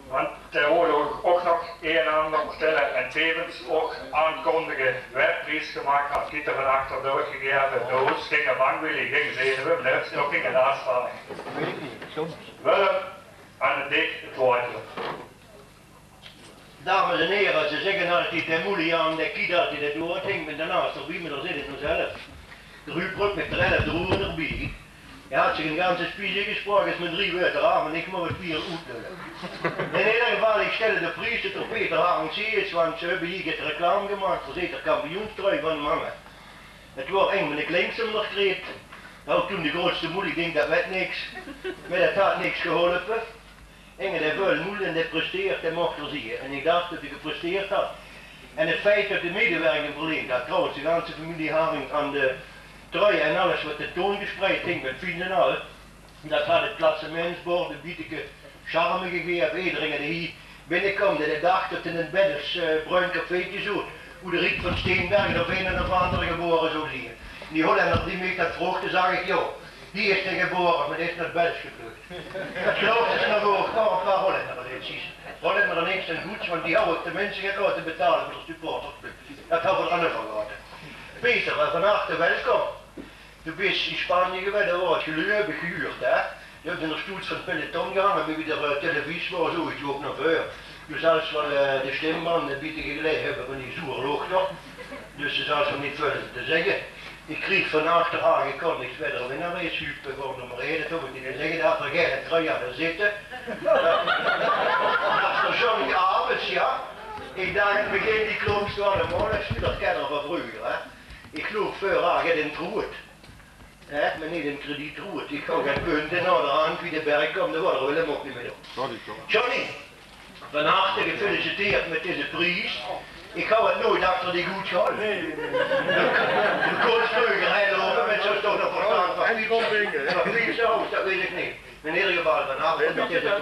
Want daar wil ik ook nog een en ander vertellen en tevens ook aankondigen werkprijs gemaakt had Gieter van achter doorgegeven. De hoest gingen bang willen, ging zeggen we, blijft nog in de aanstaan. Willem aan de dik het woord. Dames en heren, ze zeggen altijd de moeilijk aan de kiet altijd het woord hing met daarnaast op wie, maar daar zit het nog zelf. De Rubruk met de 11 roeren erbij. Hij had zich een ganse spies gesproken, is met 3 woorden aan, maar ik moet het 4 uitleggen. In ieder geval, ik stelde de prijs door Peter Harings is, want ze hebben hier het reclame gemaakt voor zeker kampioenstrui van de mannen. Het was eng, maar ik links hem nog kreeg. Nou, toen de grootste moeilijk ging, dat werd niks. Maar dat had niks geholpen. Inge de veel moeilijk en dat presteert en mocht er zien. En ik dacht dat hij gepresteerd had. En het feit dat de medewerking verleend had, trouwens de ganse familie Haring aan de trui en alles wat de toon gespreid ging met vrienden en al, dat had het klassementsbord een bieteke charme gegeven. Iedereen die hier binnenkwam, dat dacht dat in het bed is bruin cafeetje zo, hoe de Riek van Steenbergen of een of andere geboren zou zien. En die Hollander die mij dat vroeg, toen zag ik, joh, die is er geboren, maar die is naar het bed gevlucht. Dat geloofde ze nog ook, nou een paar Hollanderen dit ziet. Hollanderen niks en goeds, want die houden de mensen geen laten betalen voor de supportersclub. Dat hebben we er aan overgelaten. Peter, van harte welkom. Du bist in Spanje geweest, daar was je leuk gehuurd, hè. Je hebt in de stoets van het peloton gehangen, met wie de televisie was, zo iets ook naar voren. Dus zelfs van de stemband een beetje geleden hebben van die zoerloog nog. Dus ze zou zo niet veel te zeggen. Ik kreeg van achter aangekondigd verder winnaar is super voor nummer 1, dat hoef ik niet te zeggen, dat er geen trui aan er zitten. Dat is zo'n avond, ja. Ik dacht in het begin die klomp staan, maar dat kennen van vroeger, hè. Ik geloof veel aan, je bent roerd. Maar niet een krediet roerd. Ik ga geen punten naar de hand, wie de berg komt, dat wil hem ook niet meer doen. Johnny, van harte gefeliciteerd met deze prijs. Ik hou het nooit achter die goed gehouden. De koolsvleuger heel lopen met zo'n toch nog verstaan van fietsen. Van dat weet ik niet. In ieder geval van harte met deze prijs.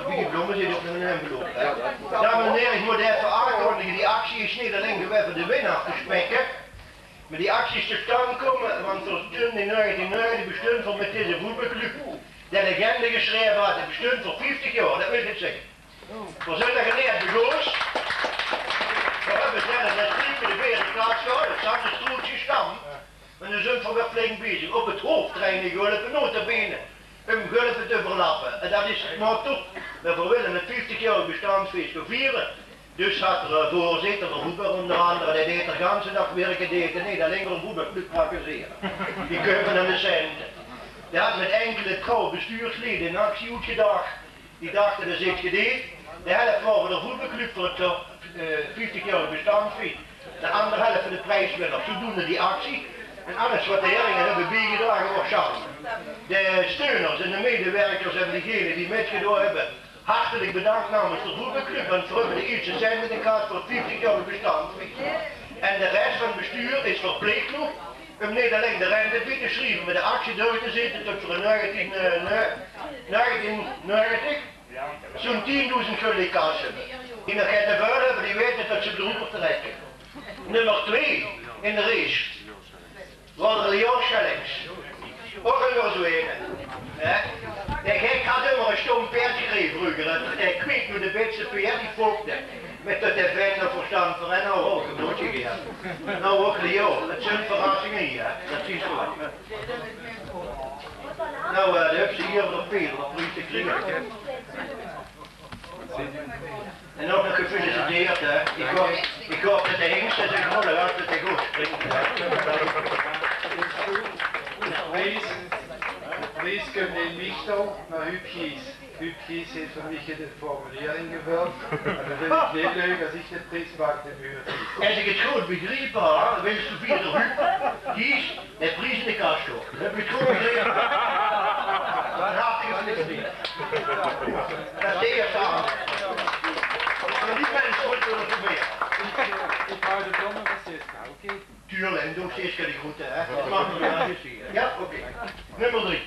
Die bloemen zitten op een envelop. Dames en heren, ik moet even aankondigen, die actie is niet alleen geweest de winnaar te spekken. Maar die actie is te stand komen, want er stond in 1990 bestond voor met deze voetbalclub. De legende geschreven had, het bestond voor 50 jaar, dat wil ik zeggen. We zijn er geleerd begoos. We hebben zelf net met de Berenplaats gehad, het zat een stroeltje stam. En dan zijn we flink bezig, op het hoofdtrein gulpen, notabene. Om gulpen te verlappen. En dat is het motto. We willen het 50-jarig bestaansfeest vieren. Dus had er voorzitter van voetbal onder andere, die deed de ganse dag werken, deed niet alleen maar een voetbalclub praktiseren. Die kopen en de centen. Die had met enkele trouwe bestuursleden in actie uitgedacht. Die dachten dat is iets gedaan. De helft waren de voetbalclub voor het 50-jarig bestaansfeest. De andere helft voor de prijswinnaar. Zodoende die actie. En alles wat de heringen hebben bijgedragen was samen. De steuners en de medewerkers en degenen die metgedaan hebben, hartelijk bedankt namens de voetbalclub, want we hebben de iets te zijn met elkaar voor het 50-jarig bestaansfeest. En de rest van het bestuur is verplicht nog om niet alleen de rente te schrijven, met de actie door te zitten tot voor 1990 zo'n 10.000 gulden kaas hebben. Die nog geen vuil hebben, die weten dat ze erop trekken. Nummer 2 in de race. Waren er Joost-Schellings. Ook een zo een. Ik had immer een stom peert gekregen vroeger. Ik weet nu de beste peert die volgde. Met dat de vijf nog verstand van en nou ook een broodje gegeven. Nou ook Leo, het zijn verrassingen hier, dat zie je zo. Nou, dan heb ze hier nog veel, nog niet te krijgen. En ook nog gefeliciteerd, hè. Ik hoop dat de hengsten zich rollen uit dat hij goed springt. Prijs komt in Lichtung naar Hübkies. Hübkies heeft voor mij de formulering gevuld. En dan vind ik heel leuk als ik de prijs maak de buurt. Als ik het goed begrepen had, dan wil Sofie de Huub kies het prijs in de kast toch. Dat heb ik het goed begrepen. Dat had ik het niet. Dat is de eerste aan. Maar die mensen moeten we nog proberen. Ik hou de domme van Siska, oké? Tuurlijk, en doe Siska die groeten, hè. Dat mag niet meer eens zien. Ja, oké. Nummer 3.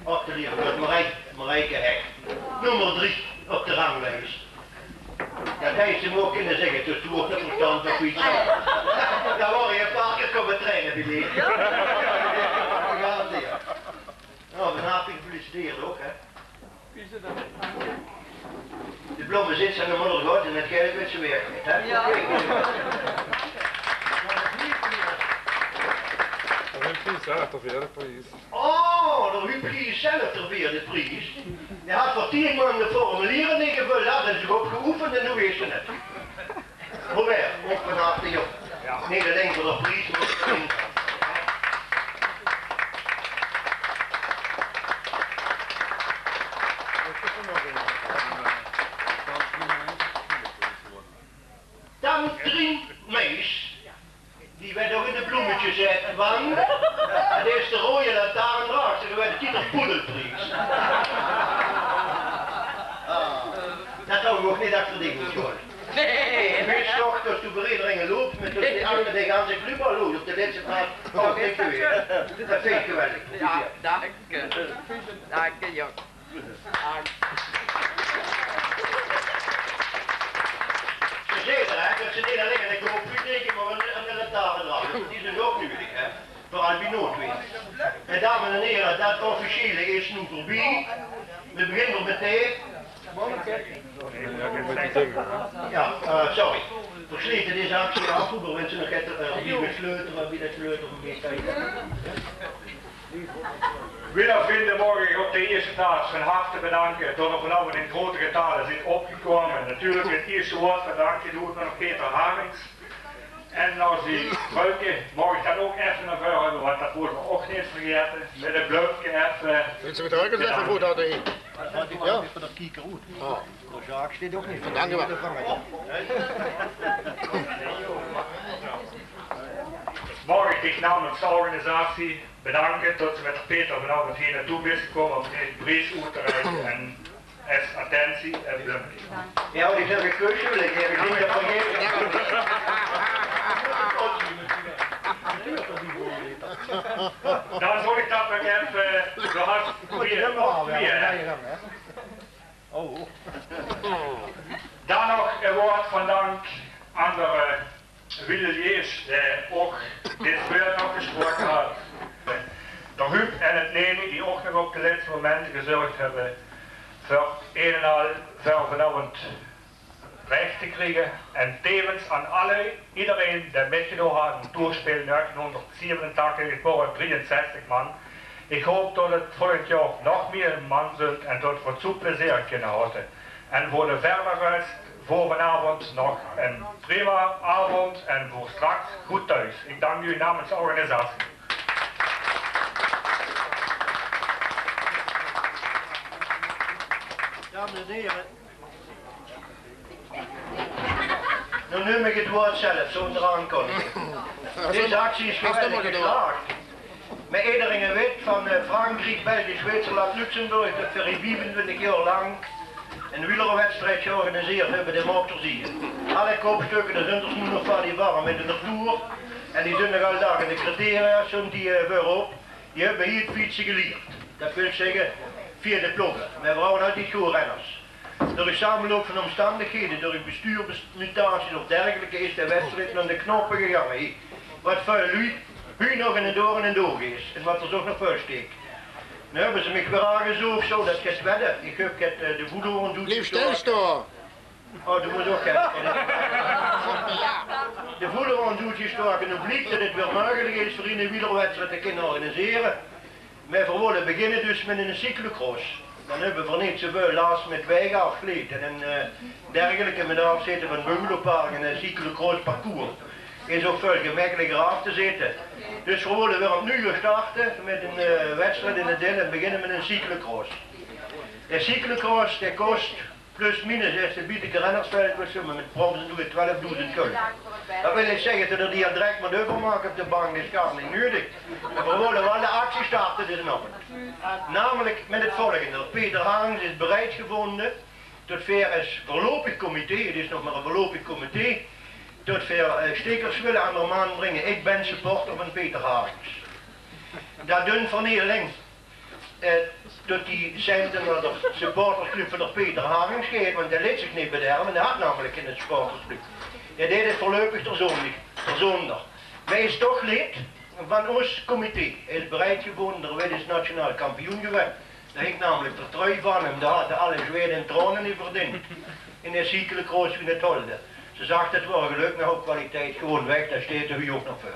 Op de lieve, Marijke Hek. Nummer 3 op de ranglijst. Ja, dat heeft ze me ook kunnen zeggen, dus toen ook de verstand of iets. Daar word je een paar keer komen trainen, die leer. Gegarandeerd. Nou, van harte gefeliciteerd ook, hè. De bloemen zit zijn normaal goed en het geld met ze werkt niet, hè. Ja. Zelf toch weer de prijs. Oh, de Huub kiest zelf toch weer de prijs. Hij had voor 10 man de formulieren ingevuld, hadden zich ook geoefend en nu wist ze het. Hoewel, ook van harte jong. Niet alleen voor de prijs, maar ook voor de inzet. Dan Trien Mees. Die werd ook in de bloemetjes gezet, want het is de rode lantaarndraagster, die werd de titel Poedelprijs. Dat zou ik ook niet achterdienen, George. Nee, wist toch dat de verenigingen loopt met de andere dingen aan zijn club al loopt op de laatste plaats. Oh, ik weer. Dat vind ik geweldig. Ja, dank je. Dank je, Jan. Ze zeggen hè, dat ze niet alleen aan de koopje denken, maar aan de lantaarndraagster. Die is ook nu, hè. Voor albinoot weer. En dames en heren, dat officiële is nu voorbij. We beginnen meteen. Ja, sorry. Versleten deze actie aan voetbal, mensen nog wie met sleutelen, wie dat sleutelen een beetje. We vinden morgen op de eerste plaats van harte bedanken dat er vanavond in grote getalen zit opgekomen. Natuurlijk het eerste woord van dankje doet nog Peter Harings. En als die Bruike, mag ik dat ook even naar voren hebben, want dat wordt we ook niet vergeten. Met een blokje even. Vindt ze met de Bruike even goed uit de Ja, voor dat kieker goed. Oh. De zaak staat ook niet. Dank u wel. Mag ik dich namens de organisatie bedanken dat ze met Peter vanavond hier naartoe is gekomen om deze prijs uit te reiken en als attentie en bloempje. Ja, die zijn een kusje wil ik even niet dat vergeten. Dan zal ik dat nog even gehad proberen. Oh. Dan nog een woord van dank aan de Willeliers, die ook dit woord nog gesproken had. De Huub en het Leni, die ook nog op de laatste momenten gezorgd hebben voor een en al voor vanavond recht te krijgen. En tevens aan iedereen die meegedaan had in toerspel 1987 voor 63 man. Ik hoop dat het volgend jaar nog meer man zult en dat we het zo plezier kunnen houden. En voor de verder rest, voor vanavond nog een prima avond en voor straks goed thuis. Ik dank u namens de organisatie. Dames en heren. Nu neem ik het woord zelf, zonder aankondiging. Deze actie is geweldig geslaagd. Met iedereen weet van Frankrijk, België, Zwitserland, Luxemburg, dat we 25 jaar lang een wielerwedstrijd georganiseerd hebben, de motor zien. Alle kopstukken, de zunders nu nog van die warm in de vloer. En die zijn nog al dagen de criteria, zo'n die voorop. Die hebben hier het fietsen geleerd. Dat wil zeggen, via de ploegen. Wij vrouwen uit die schoolrenners. Door een samenloop van omstandigheden, door een bestuursmutaties of dergelijke is de wedstrijd naar de knoppen gegaan. Wat vuil u nog in een door en een doog is. En wat er zo nog vuil steekt. Nu hebben ze me weer aangezocht zo dat je het wedden. Ik heb het de voedoren doet. Lief stilstaan. Oh, dat moet ook hebben. De voedoren doet gestoken. En blijkt dat het weer mogelijk is voor een wielerwedstrijd te kunnen organiseren. Wij verwoorden beginnen dus met een cyclocross. Dan hebben we voor niet zoveel last met wegen afgeleid en dergelijke met afzetten van bungalowpark en een cyclocross parcours. Is ook veel gemakkelijker af te zitten. Dus we willen weer opnieuw starten met een wedstrijd in het deel en beginnen met een cyclocross. De cyclocross, dat kost plus minus, is de bietige rennersveld, met problemen doen het 12.000 gulden. Dat wil ik zeggen, dat er die al direct maar overmaken op de bank, dat is gar niet nodig. We willen wel de actie starten dit nog. Namelijk met het volgende. Peter Hagens is bereid gevonden tot ver is voorlopig comité, het is nog maar een voorlopig comité, tot ver stekers willen aan de maan brengen. Ik ben supporter van Peter Hagens. Dat doen vernieling. Tot die zenden naar de supportersclub van de Peter Hagens gaat, want hij liet zich niet bederven, hij had namelijk in het supportersclub. Hij deed het voorlopig ter zondag. Hij is toch lid van ons comité. Hij is bereid gevonden, er is nationaal kampioen geweest. Daar hing namelijk de trui van hem, daar hadden alle Zweden en tronen niet verdiend. In de cyclocross wie het holde. Ze zag het wel geluk, maar ook kwaliteit gewoon weg, daar staat de ook nog voor.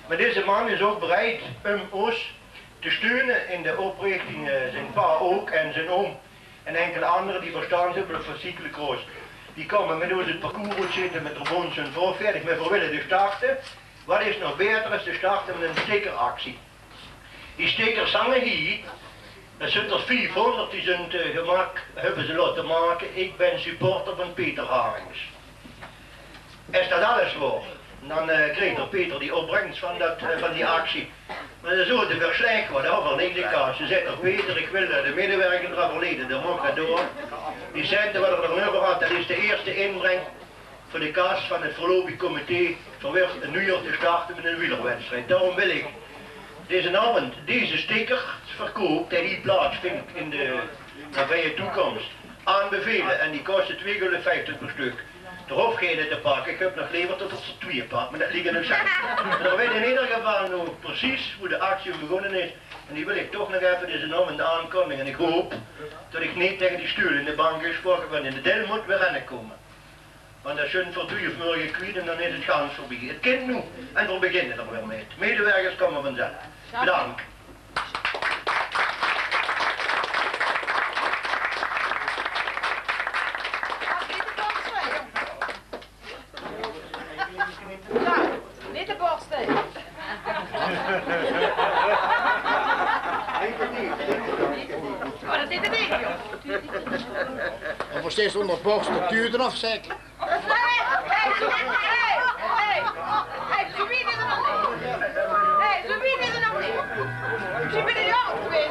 Maar deze man is ook bereid om ons te steunen in de oprichting, zijn pa ook en zijn oom en enkele anderen die verstaan hebben voor cyclocross. Die komen met ons het parcours zitten met de bond zijn voorverdig, maar we willen dus starten. Wat is nog beter is te starten met een stekeractie. Die stekers hangen hier, er zijn er 400 die zijn hebben ze laten maken. Ik ben supporter van Peter Hagens. Is dat alles voor? Dan kreeg er Peter die opbrengst van die actie. Maar dan zou het weer slecht worden, over niet de kaas. Ze zegt nog Peter, ik wil de medewerker ervan verleden, daar mag dat door. Die centen wat er nog over had, dat is de eerste inbreng voor de kas van het voorlopig comité voor weer een New York te starten met een wielerwedstrijd. Daarom wil ik deze avond deze stickersverkoop die hier plaatsvindt in de nabije toekomst aanbevelen en die kosten 2,50 gulden per stuk. De hoofdgenen te pakken, ik heb nog liever tot ze 2 pakken, maar dat liggen nog zijn. Maar weet in ieder geval nu precies hoe de actie begonnen is. En die wil ik toch nog even deze avond aankondigen. En ik hoop dat ik niet tegen die stuur in de bank gesproken ben. In de deel moet weer rennen komen. Want als je voor 3 of morgen kwijt en dan is het gans voorbij. Het kind nu en we beginnen er weer mee. Medewerkers komen vanzelf. Bedankt. Niet de borsten. Oh, dat is het niet, joh. En voor steeds onder borst de tuur eraf, zeg. Hey, zo wie is er nog niet? Hey, zo wie is er nog niet? Ze ben je ook geweest.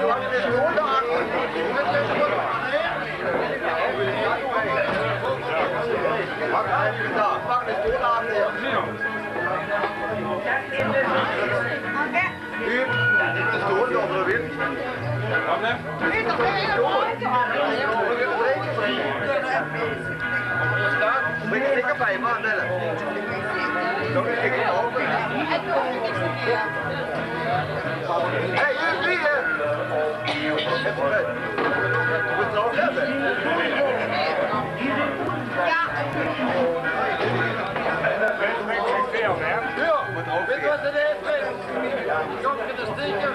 Pak de stoel aan. De stoel over de wind. Wat hè? Ik heb bij man, hè. Dan is ik ook. Hey, jullie hè? Wat moet nou hebben? Ja. Weet wat het is? Kom in de steken.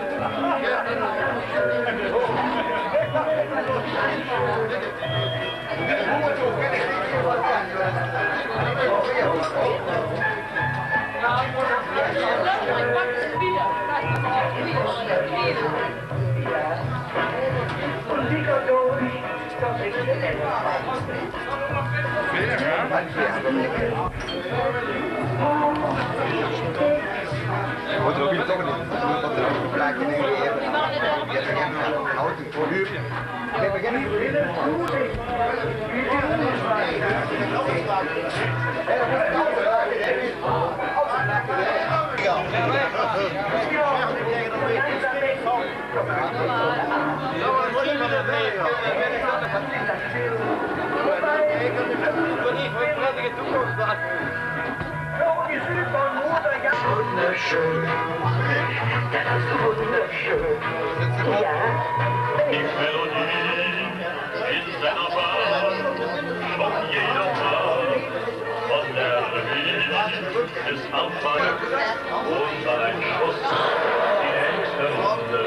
Wat wil je toch niet? Wat blijkt er nu weer? Je hebt geen houding voor u. Ik heb geen Wunderschön, das ist wunderschön. Ja. Die Melodie in seiner Bahn, schon jeder Mal von der Wind des Anfangs und ein Schuss die nächste Runde.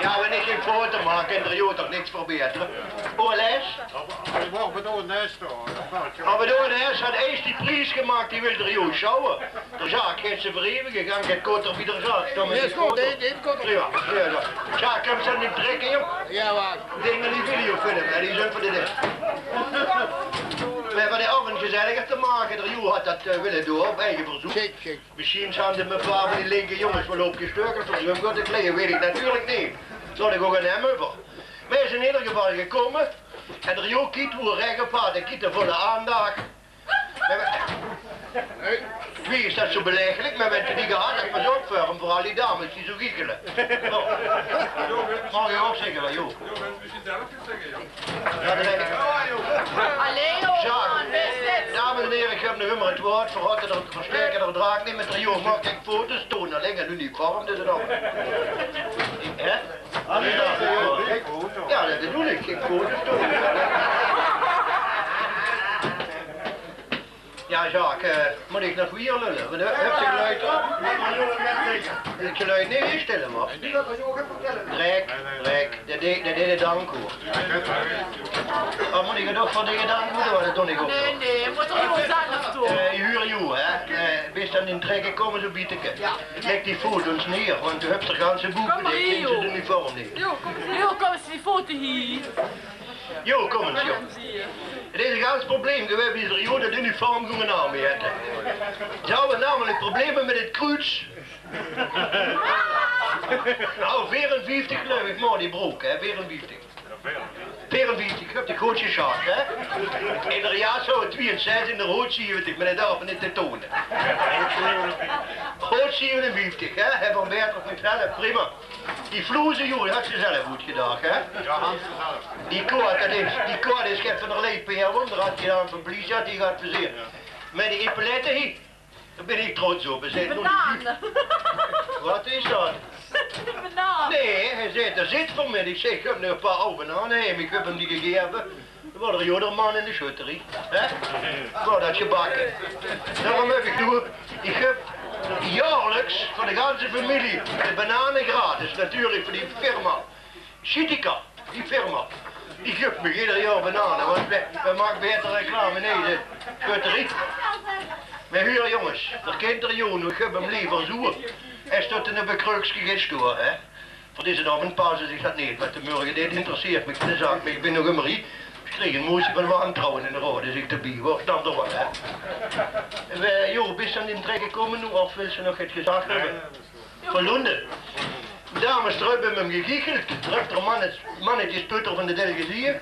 Ja, wenn ich im Foto mache, kann der doch nichts verbessern. Oorles? Aber du hat erst die Prijs gemaakt, die wil er schauen. De zaak heeft ze vereeuwigen gegaan, het komt er wieder zat. Ja, is goed, dit komt er. Ja, ja. Zaak hem ze niet trekken, joh. Ja, waar? Dingen die video filmen, die zijn voor de We hebben de avond gezelliger te maken. De Joe had dat willen doen op eigen verzoek. Misschien hadden mijn vader van die linker jongens wel opgestoken voor zo'n goede kleden, weet ik natuurlijk niet. Dat ik ook aan hem over. Wij zijn in ieder geval gekomen en de Joe kiet hoe recht op had. Hij kiet voor de aandacht. Wie is dat zo belachelijk? Maar we hebben die gehad, dat was ook voor hem, vooral die dames die zo giechelen. Mag je ook zeggen, wat joh? Ja, dat denk ik. Allee, joh, dames en heren, ik heb nog immer het woord voor wat er versterken er draak niet met de joh. Mag ik foto's tonen, alleen een uniform, dus het ook. Hè? Ja, dat bedoel ik, ik foto's tonen. Ja, Jacques, moet ik nog hier lullen? Heb je geluid op? Het geluid niet instellen, maar. Rek, dat deed de dank hoor. Oh, moet ik het ook voor de dank doen? Dat doe ik ook. Nee, je moet er gewoon zelf doen. Huur jou, hè? Wees dan in trekken, komen zo bieten. Leg die foto's neer, want je hebt er ganse boeken, die zien ze de uniform niet. Jo, kom eens die foto hier. Jo, kom eens, joh. Het is een gans probleem geweest is er joh dat uniform gaan aanmeten. Ze hadden namelijk problemen met het kruis. Nou, 54 geloof ik, maar die broek, hè, 54. 54, ik heb de grootste schaak, hè. In de jaar zo het 62 in de rood 70, maar dat darf niet te tonen. Rood 57, hè, hebben we beter met zelf, prima. Die vloezen, joh, had ze zelf goed gedaan, hè. Ja, Hans zelf. Die koord is geen van de leed per wonder had hij aan verblies, had hij gaat verzeer. Met die epauletten hier, daar ben ik trots op. Bananen. Wat is dat? Bananen. Nee, hij zegt, er zit voor mij. Ik zeg, ik heb nu een paar oude bananen, ik heb hem die gegeven. Dan wordt er joderman in de schutterie. Hè? Voor dat gebakken. Daarom heb ik door, ik heb jaarlijks voor de hele familie de bananen gratis. Natuurlijk voor die firma. Citica, die firma. Die geeft me ieder jaar bananen, want we maken beter reclame. Nee, de schutterie. Maar hier jongens, er kent er jongen, ik heb hem liever zoer. Hij staat in een bekruikske gestoor, hè. Voor deze avond pauze zich dat niet, met de morgen, dit interesseert me de zaak, maar ik ben nog immer hier. Ik kreeg een moesje van wantrouwen in de rode, dus ik erbij, wacht dan toch wel, hè. Joh, bist aan in trek gekomen nu, of wil ze nog het gezegd hebben? Van Londen. Dames, terug hebben hem gegiecheld, terug er mannetjes putter van de Delgezier.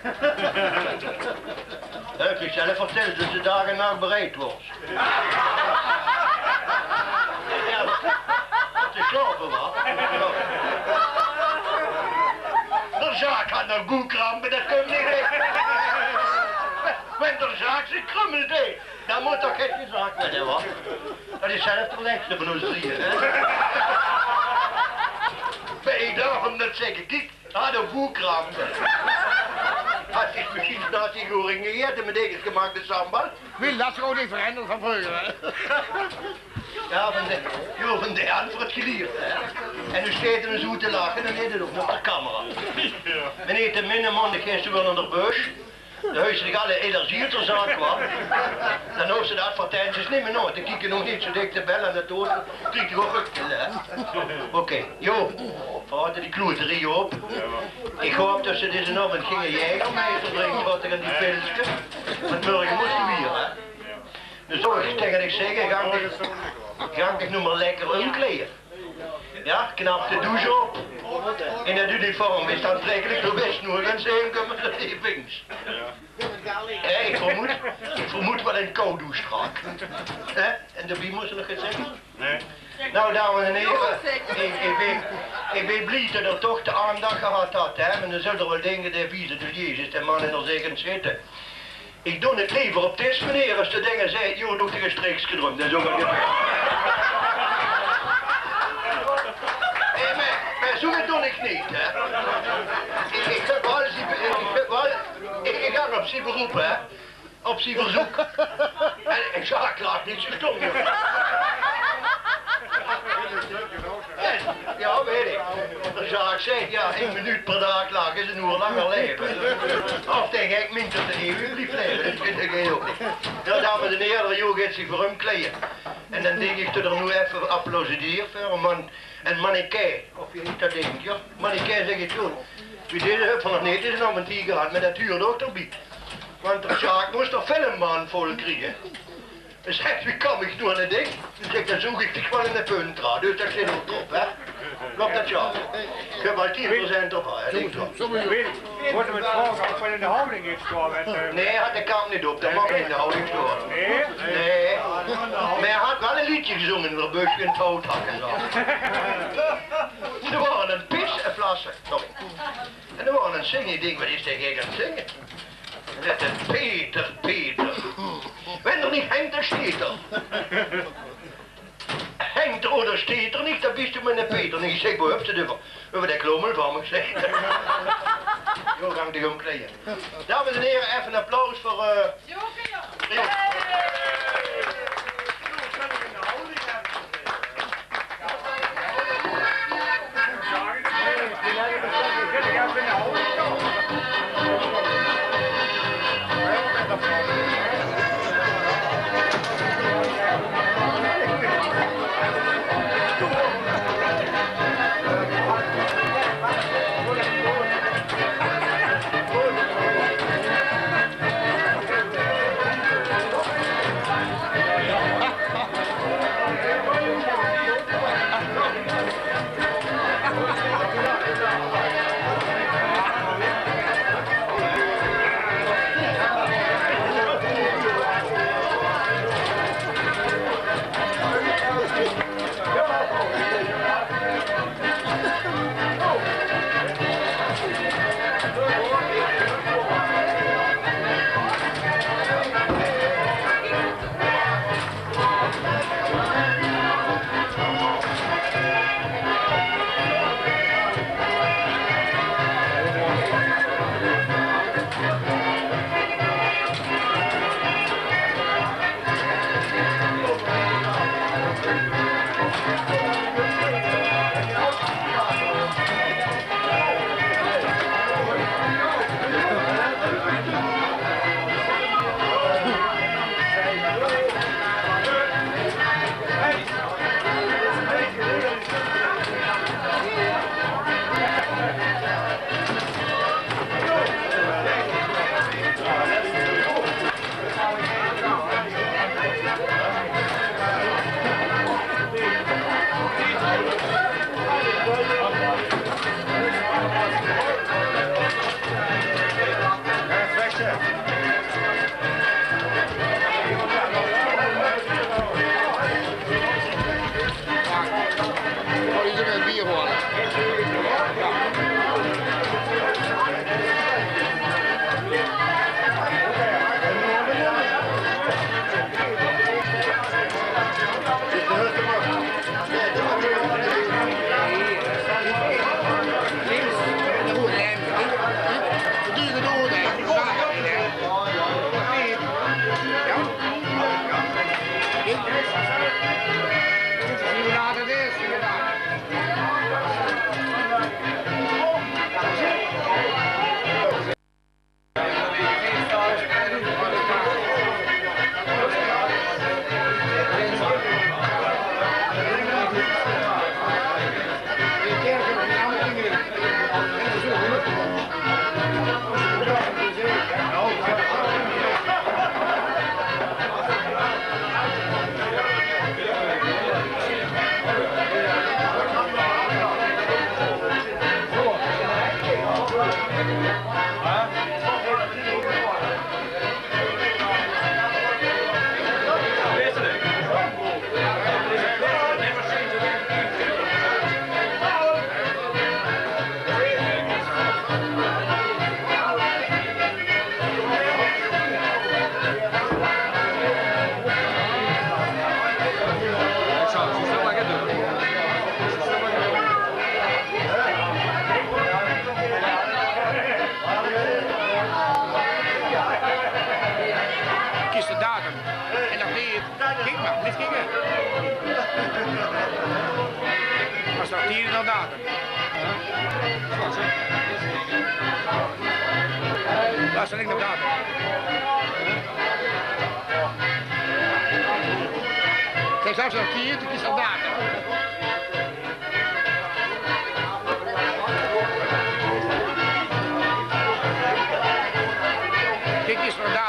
Dat heb ik zelf verteld, dat ze dag en nacht bereid was. Ja, dat is slapen, wat? De zaak had nog goed krampen, dat komt niet weg. Wanneer de zaak zich krummelt, hé, dan moet toch geen zaak met hem, wat? Dat is zelf de lekste van ons drieën, hè? Ik daarom dat zeggen, kijk, had een goed krampen. Had zich misschien naast die goring gegeten met deze gemaakte sambal. Wil dat gewoon niet veranderen van vroeger, hè? Ja, van de hand voor het geliefd, hè. En nu staat er een zo te lachen en dan het ook nog de camera. Meneer de minneman, de geest wel naar de beurs. De huiselijk alle energieterzaak kwam. Dan hoeft ze de advertenties niet meer nooit. Dan kijk je nog niet zo dik te bellen aan de toon. Kijk je ook hè? Oké, joh. Vader die kloeterie op. Ik hoop dat ze deze avond gingen jägermeester brengen wat er in die pilsje. Want morgen moest je weer, hè. Dus zo tegen ik zeggen, ga ik nu maar lekker omkleden. Ja, knap de douche op. In dat uniform is dat eigenlijk nog best nog en zijn komen dat die vings. Ja, ik vermoed wel een kou douche strak. En de moest er nog iets zeggen? Nee. Nou, dames en heren, ik ben blij dat er toch de aandacht gehad had, hè. Maar dan zullen er wel dingen de vieze door Jezus, de man in er zeggen zitten. Ik doe het liever op dit meneer als de dingen zei, joh, doe er een streeksje erom, dat is ook wel gebeurd. Maar zo doe ik niet, hè. Ik ga op zijn beroep, hè. Op zijn verzoek. En ik zag klaar niet zo stom, joh. Ja, weet ik. Dan zou ik zeggen, ja, 1 minuut per dag klaar is een uur langer leven. Of tegen ik minder te eeuwig blijf leven, dat vind ik ook niet. Ja, dames en heren, joh gaat zich voor hem kleden. En dan denk ik dat er nu even applaudisseren voor een mannequin. Of je niet dat denkt, ja. Mannequin zeg ik zo. Wie deze heb van nog niet is nog een 10 gehad, maar dat duurt ook erbij. Want de zaak moest een filmbaan vol krijgen. Dus zegt, wie kom ik door naar dik? Dan zeg ik, dan zoek ik toch wel in de punt eraan. Dus daar zit ook op, hè. Klopt dat ja? Ik heb al 10% op, hè. Wordt er met vragen of we in de houding is staan? Nee, had de kant niet op, dat mag in de houding staan. Nee? Nee. Maar hij had wel een liedje gezongen in de busje in het hout hakken. Er waren een pis en flassen. Sorry. En er waren een zingen-ding, wat is tegen ik aan het zingen? Dat is Peter, Peter. Wenn er niet Henk, dan steht er. Henk er oder steht er niet, dan bist du met een Peter niet. Ik zeg, waar heb je het over de klommel van me gezegd. Zo gaan we hem kleden. Dames en heren, even een applaus voor... Vaststelling op datum. Kijk, zelfs nog 4, het is al datum. Kijk, is er datum.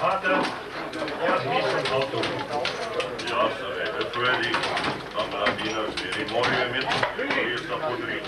Vater, er ist im Auto. Ja, so, das würde ich am Rabbiner für die Morgen mit. Hier ist noch gut drin.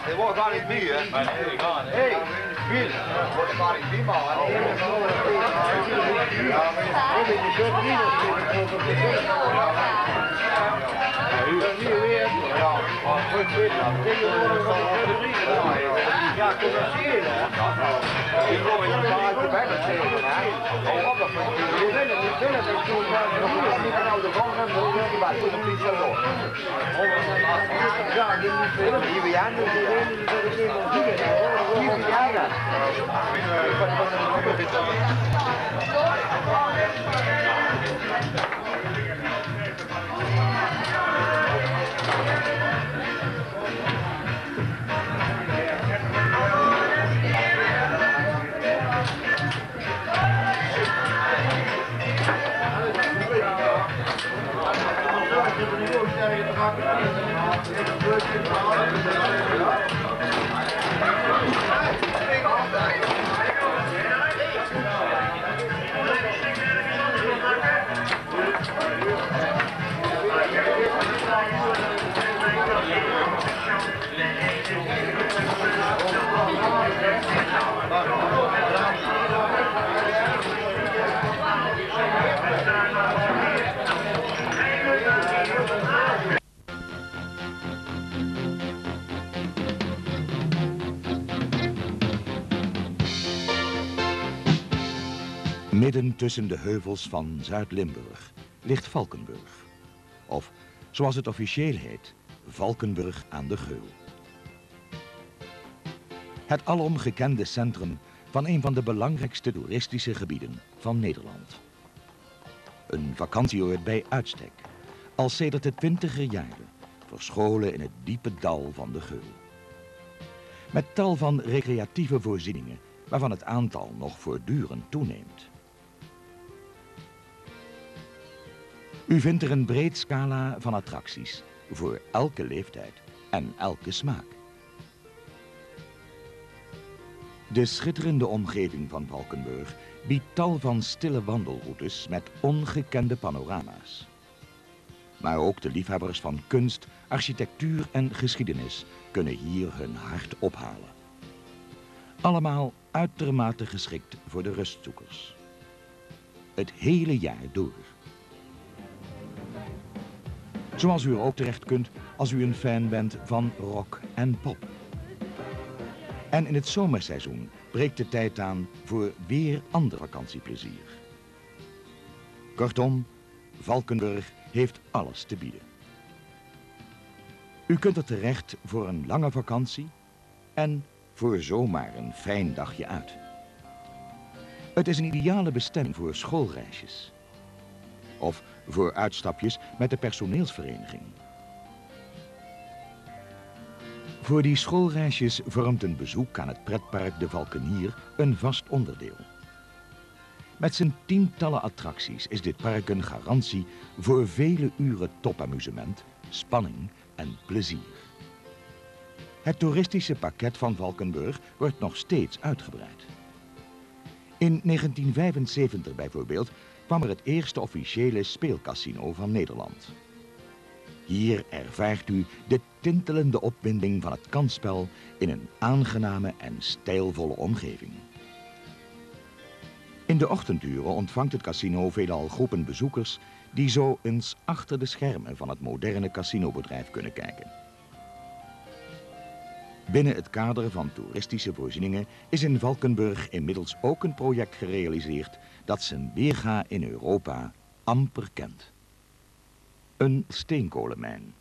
Het wordt gar niet meer. Hé, Bill, het wordt gar niet meer, man. Ja, kom eens hier, hè. Ik kom in de paard te weg tegen, hè. Hou op, dat je willen dat je niet kan de gang hebben, dan maar toen een beetje door. Ja, die moet veel. Hier bij jou, dat is hier bij jou, ja. Midden tussen de heuvels van Zuid-Limburg ligt Valkenburg. Of, zoals het officieel heet, Valkenburg aan de Geul. Het alom gekende centrum van een van de belangrijkste toeristische gebieden van Nederland. Een vakantieoord bij uitstek, al sedert de 20er jaren, verscholen in het diepe dal van de Geul. Met tal van recreatieve voorzieningen, waarvan het aantal nog voortdurend toeneemt. U vindt er een breed scala van attracties voor elke leeftijd en elke smaak. De schitterende omgeving van Valkenburg biedt tal van stille wandelroutes met ongekende panorama's. Maar ook de liefhebbers van kunst, architectuur en geschiedenis kunnen hier hun hart ophalen. Allemaal uitermate geschikt voor de rustzoekers. Het hele jaar door. Zoals u er ook terecht kunt als u een fan bent van rock en pop. En in het zomerseizoen breekt de tijd aan voor weer ander vakantieplezier. Kortom, Valkenburg heeft alles te bieden. U kunt er terecht voor een lange vakantie en voor zomaar een fijn dagje uit. Het is een ideale bestemming voor schoolreisjes. Of voor uitstapjes met de personeelsvereniging. Voor die schoolreisjes vormt een bezoek aan het pretpark De Valkenier een vast onderdeel. Met zijn tientallen attracties is dit park een garantie voor vele uren topamusement, spanning en plezier. Het toeristische pakket van Valkenburg wordt nog steeds uitgebreid. In 1975 bijvoorbeeld kwam er het eerste officiële speelcasino van Nederland. Hier ervaart u de tintelende opwinding van het kansspel in een aangename en stijlvolle omgeving. In de ochtenduren ontvangt het casino veelal groepen bezoekers die zo eens achter de schermen van het moderne casinobedrijf kunnen kijken. Binnen het kader van toeristische voorzieningen is in Valkenburg inmiddels ook een project gerealiseerd dat zijn weerga in Europa amper kent. Een steenkolenmijn.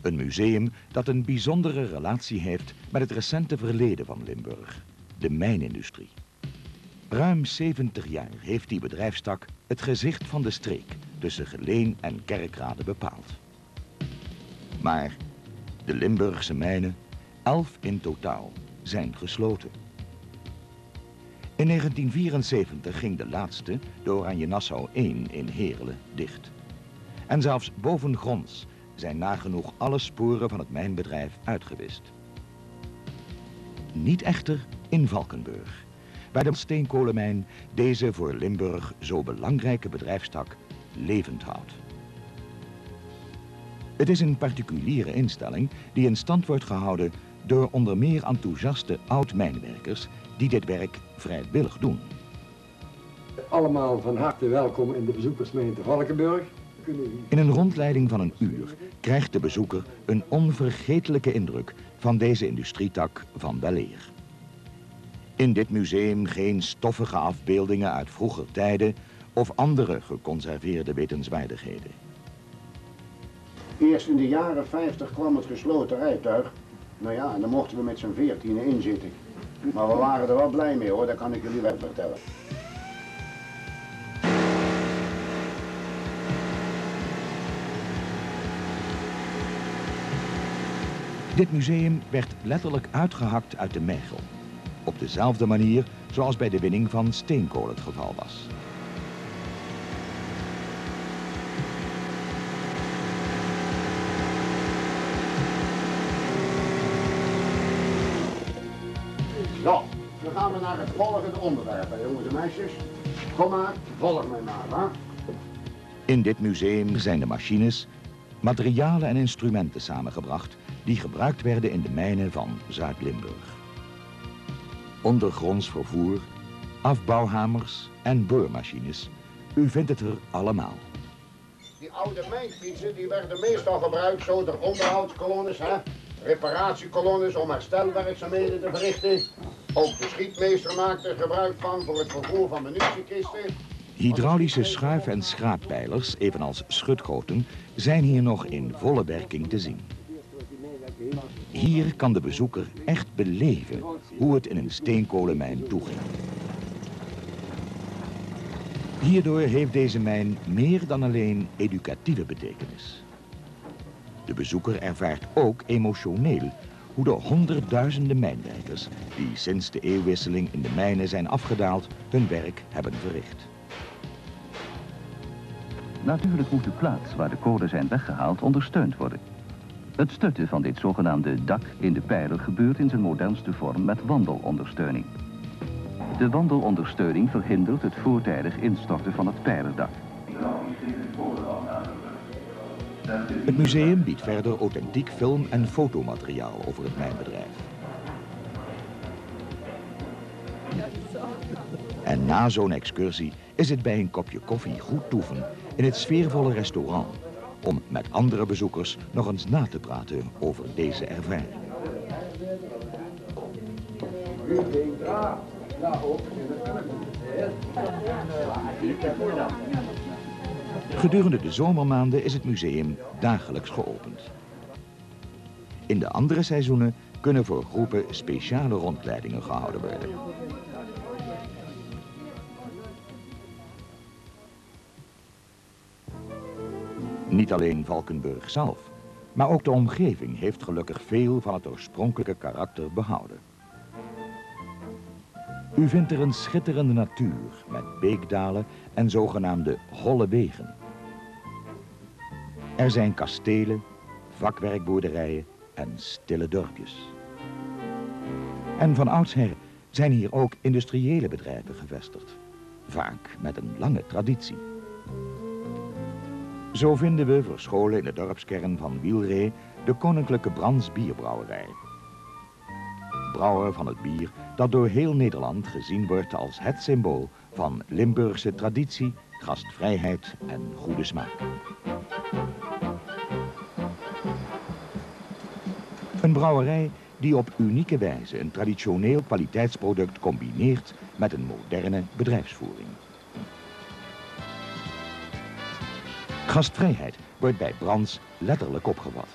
Een museum dat een bijzondere relatie heeft met het recente verleden van Limburg, de mijnindustrie. Ruim 70 jaar heeft die bedrijfstak het gezicht van de streek tussen Geleen en Kerkrade bepaald. Maar de Limburgse mijnen, 11 in totaal, zijn gesloten. In 1974 ging de laatste, de Oranje Nassau 1 in Heerlen, dicht. En zelfs bovengronds zijn nagenoeg alle sporen van het mijnbedrijf uitgewist. Niet echter in Valkenburg, waar de steenkolenmijn deze voor Limburg zo belangrijke bedrijfstak levend houdt. Het is een particuliere instelling die in stand wordt gehouden door onder meer enthousiaste oud-mijnwerkers die dit werk vrijwillig doen. Allemaal van harte welkom in de bezoekersgemeente Valkenburg. In een rondleiding van een uur krijgt de bezoeker een onvergetelijke indruk van deze industrietak van weleer. In dit museum geen stoffige afbeeldingen uit vroeger tijden of andere geconserveerde wetenswaardigheden. Eerst in de jaren 50 kwam het gesloten rijtuig. Nou ja, en dan mochten we met z'n 14 in zitten. Maar we waren er wel blij mee hoor, dat kan ik jullie wel vertellen. Dit museum werd letterlijk uitgehakt uit de mergel. Op dezelfde manier zoals bij de winning van steenkool het geval was. Zo, dan gaan we naar het volgende onderwerp, hè, jongens en meisjes. Kom maar, volg mij maar, hè. In dit museum zijn de machines, materialen en instrumenten samengebracht die gebruikt werden in de mijnen van Zuid-Limburg. Ondergronds vervoer, afbouwhamers en boormachines. U vindt het er allemaal. Die oude mijnfietsen die werden meestal gebruikt zo door onderhoudskolonnes, hè. Reparatiekolonnes om herstelwerkzaamheden te verrichten. Ook de schietmeester maakte er gebruik van voor het vervoer van munitiekisten. Hydraulische schuif- en schraappeilers, evenals schutgoten, zijn hier nog in volle werking te zien. Hier kan de bezoeker echt beleven hoe het in een steenkolenmijn toeging. Hierdoor heeft deze mijn meer dan alleen educatieve betekenis. De bezoeker ervaart ook emotioneel hoe de honderdduizenden mijnwerkers die sinds de eeuwwisseling in de mijnen zijn afgedaald hun werk hebben verricht. Natuurlijk moet de plaats waar de kolen zijn weggehaald ondersteund worden. Het stutten van dit zogenaamde dak in de pijler gebeurt in zijn modernste vorm met wandelondersteuning. De wandelondersteuning verhindert het voortijdig instorten van het pijlerdak. Het museum biedt verder authentiek film- en fotomateriaal over het mijnbedrijf. En na zo'n excursie is het bij een kopje koffie goed toeven in het sfeervolle restaurant om met andere bezoekers nog eens na te praten over deze ervaring. Gedurende de zomermaanden is het museum dagelijks geopend. In de andere seizoenen kunnen voor groepen speciale rondleidingen gehouden worden. Niet alleen Valkenburg zelf, maar ook de omgeving heeft gelukkig veel van het oorspronkelijke karakter behouden. U vindt er een schitterende natuur met beekdalen en zogenaamde holle wegen. Er zijn kastelen, vakwerkboerderijen en stille dorpjes. En van oudsher zijn hier ook industriële bedrijven gevestigd, vaak met een lange traditie. Zo vinden we verscholen in de dorpskern van Wielree de Koninklijke Brands Bierbrouwerij. Brouwer van het bier dat door heel Nederland gezien wordt als het symbool van Limburgse traditie, gastvrijheid en goede smaak. Een brouwerij die op unieke wijze een traditioneel kwaliteitsproduct combineert met een moderne bedrijfsvoering. Gastvrijheid wordt bij Brands letterlijk opgevat.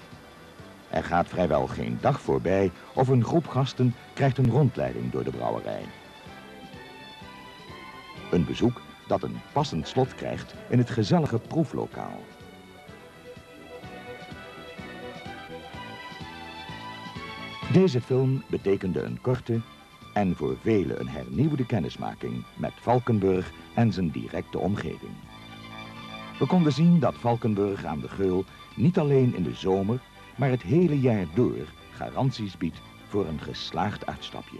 Er gaat vrijwel geen dag voorbij of een groep gasten krijgt een rondleiding door de brouwerij. Een bezoek dat een passend slot krijgt in het gezellige proeflokaal. Deze film betekende een korte en voor velen een hernieuwde kennismaking met Valkenburg en zijn directe omgeving. We konden zien dat Valkenburg aan de Geul niet alleen in de zomer, maar het hele jaar door garanties biedt voor een geslaagd uitstapje.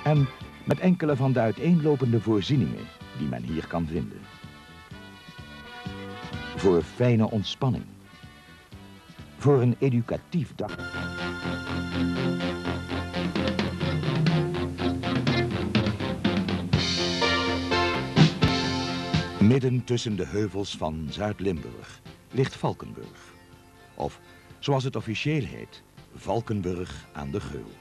En met enkele van de uiteenlopende voorzieningen die men hier kan vinden. Voor fijne ontspanning. Voor een educatief dag. Midden tussen de heuvels van Zuid-Limburg ligt Valkenburg. Of, zoals het officieel heet, Valkenburg aan de Geul.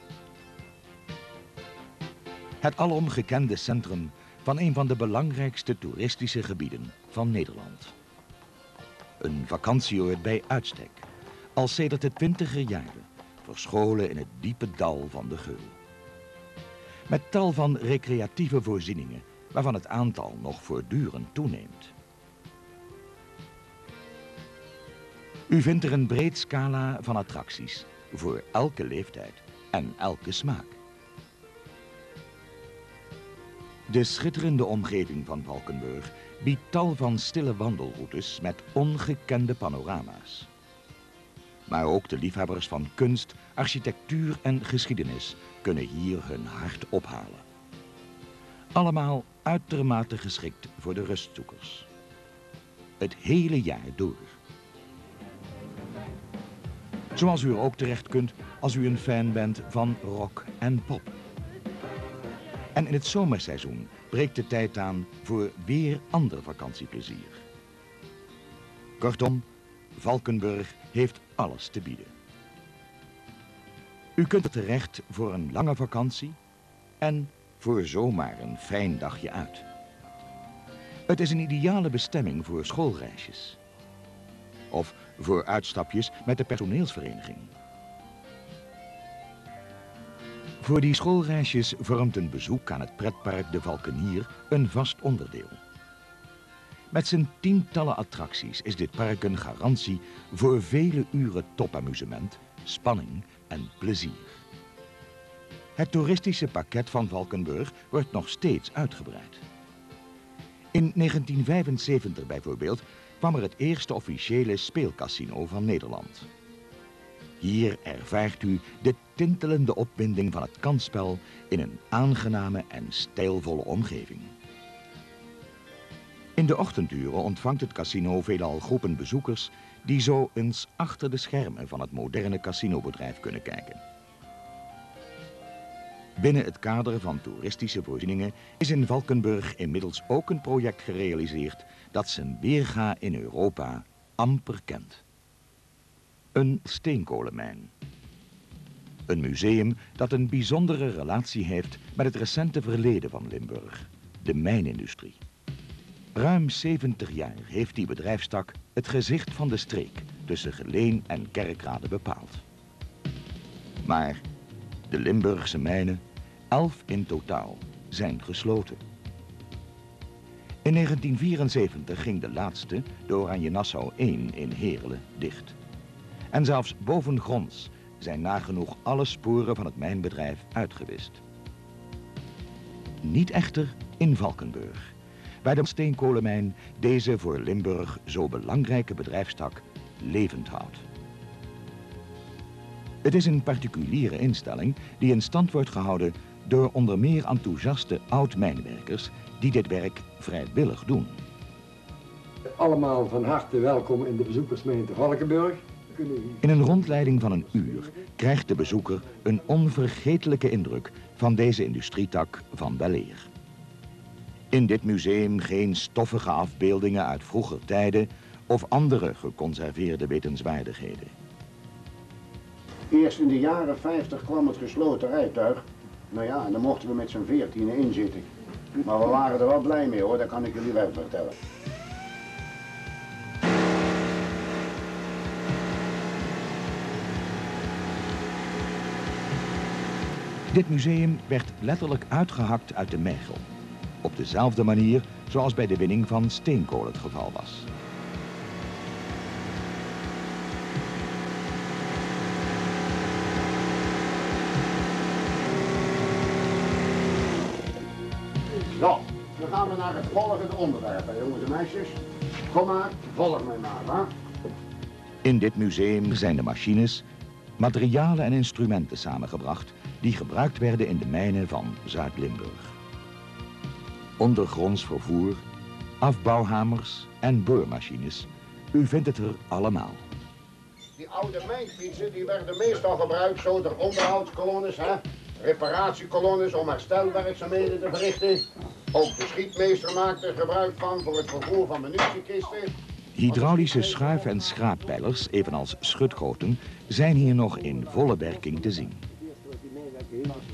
Het alom gekende centrum van een van de belangrijkste toeristische gebieden van Nederland. Een vakantieoord bij uitstek, al sedert de 20er jaren, verscholen in het diepe dal van de Geul. Met tal van recreatieve voorzieningen, waarvan het aantal nog voortdurend toeneemt. U vindt er een breed scala van attracties voor elke leeftijd en elke smaak. De schitterende omgeving van Valkenburg biedt tal van stille wandelroutes met ongekende panorama's. Maar ook de liefhebbers van kunst, architectuur en geschiedenis kunnen hier hun hart ophalen. Allemaal uitermate geschikt voor de rustzoekers. Het hele jaar door. Zoals u er ook terecht kunt als u een fan bent van rock en pop. En in het zomerseizoen breekt de tijd aan voor weer ander vakantieplezier. Kortom, Valkenburg heeft alles te bieden. U kunt er terecht voor een lange vakantie en voor zomaar een fijn dagje uit. Het is een ideale bestemming voor schoolreisjes. Of voor uitstapjes met de personeelsvereniging. Voor die schoolreisjes vormt een bezoek aan het pretpark De Valkenier een vast onderdeel. Met zijn tientallen attracties is dit park een garantie voor vele uren topamusement, spanning en plezier. Het toeristische pakket van Valkenburg wordt nog steeds uitgebreid. In 1975 bijvoorbeeld kwam er het eerste officiële speelcasino van Nederland. Hier ervaart u de tintelende opwinding van het kansspel in een aangename en stijlvolle omgeving. In de ochtenduren ontvangt het casino veelal groepen bezoekers die zo eens achter de schermen van het moderne casinobedrijf kunnen kijken. Binnen het kader van toeristische voorzieningen is in Valkenburg inmiddels ook een project gerealiseerd dat zijn weerga in Europa amper kent. Een steenkolenmijn. Een museum dat een bijzondere relatie heeft met het recente verleden van Limburg, de mijnindustrie. Ruim 70 jaar heeft die bedrijfstak het gezicht van de streek tussen Geleen en Kerkrade bepaald. Maar de Limburgse mijnen, 11 in totaal, zijn gesloten. In 1974 ging de laatste, de Oranje Nassau 1 in Heerlen, dicht. En zelfs bovengronds zijn nagenoeg alle sporen van het mijnbedrijf uitgewist. Niet echter in Valkenburg, waar de steenkolenmijn deze voor Limburg zo belangrijke bedrijfstak levend houdt. Het is een particuliere instelling die in stand wordt gehouden door onder meer enthousiaste oud-mijnwerkers die dit werk vrijwillig doen. Allemaal van harte welkom in de bezoekersgemeente Valkenburg. In een rondleiding van een uur krijgt de bezoeker een onvergetelijke indruk van deze industrietak van weleer. In dit museum geen stoffige afbeeldingen uit vroeger tijden of andere geconserveerde wetenswaardigheden. Eerst in de jaren 50 kwam het gesloten rijtuig. Nou ja, en dan mochten we met z'n 14 in zitten. Maar we waren er wel blij mee hoor, dat kan ik jullie wel vertellen. Dit museum werd letterlijk uitgehakt uit de mergel. Op dezelfde manier zoals bij de winning van steenkool het geval was. Zo, dan gaan we naar het volgende onderwerp, hè, jongens en meisjes. Kom maar, volg mij maar, hè. In dit museum zijn de machines, materialen en instrumenten samengebracht die gebruikt werden in de mijnen van Zuid-Limburg. Ondergronds vervoer, afbouwhamers en boormachines. U vindt het er allemaal. Die oude mijnfietsen die werden meestal gebruikt zo door onderhoudskolonnes, hè. Reparatiekolonnes om herstelwerkzaamheden te verrichten. Ook de schietmeester maakte er gebruik van voor het vervoer van munitiekisten. Hydraulische schuif- en schraappeilers, evenals schutgoten, zijn hier nog in volle werking te zien.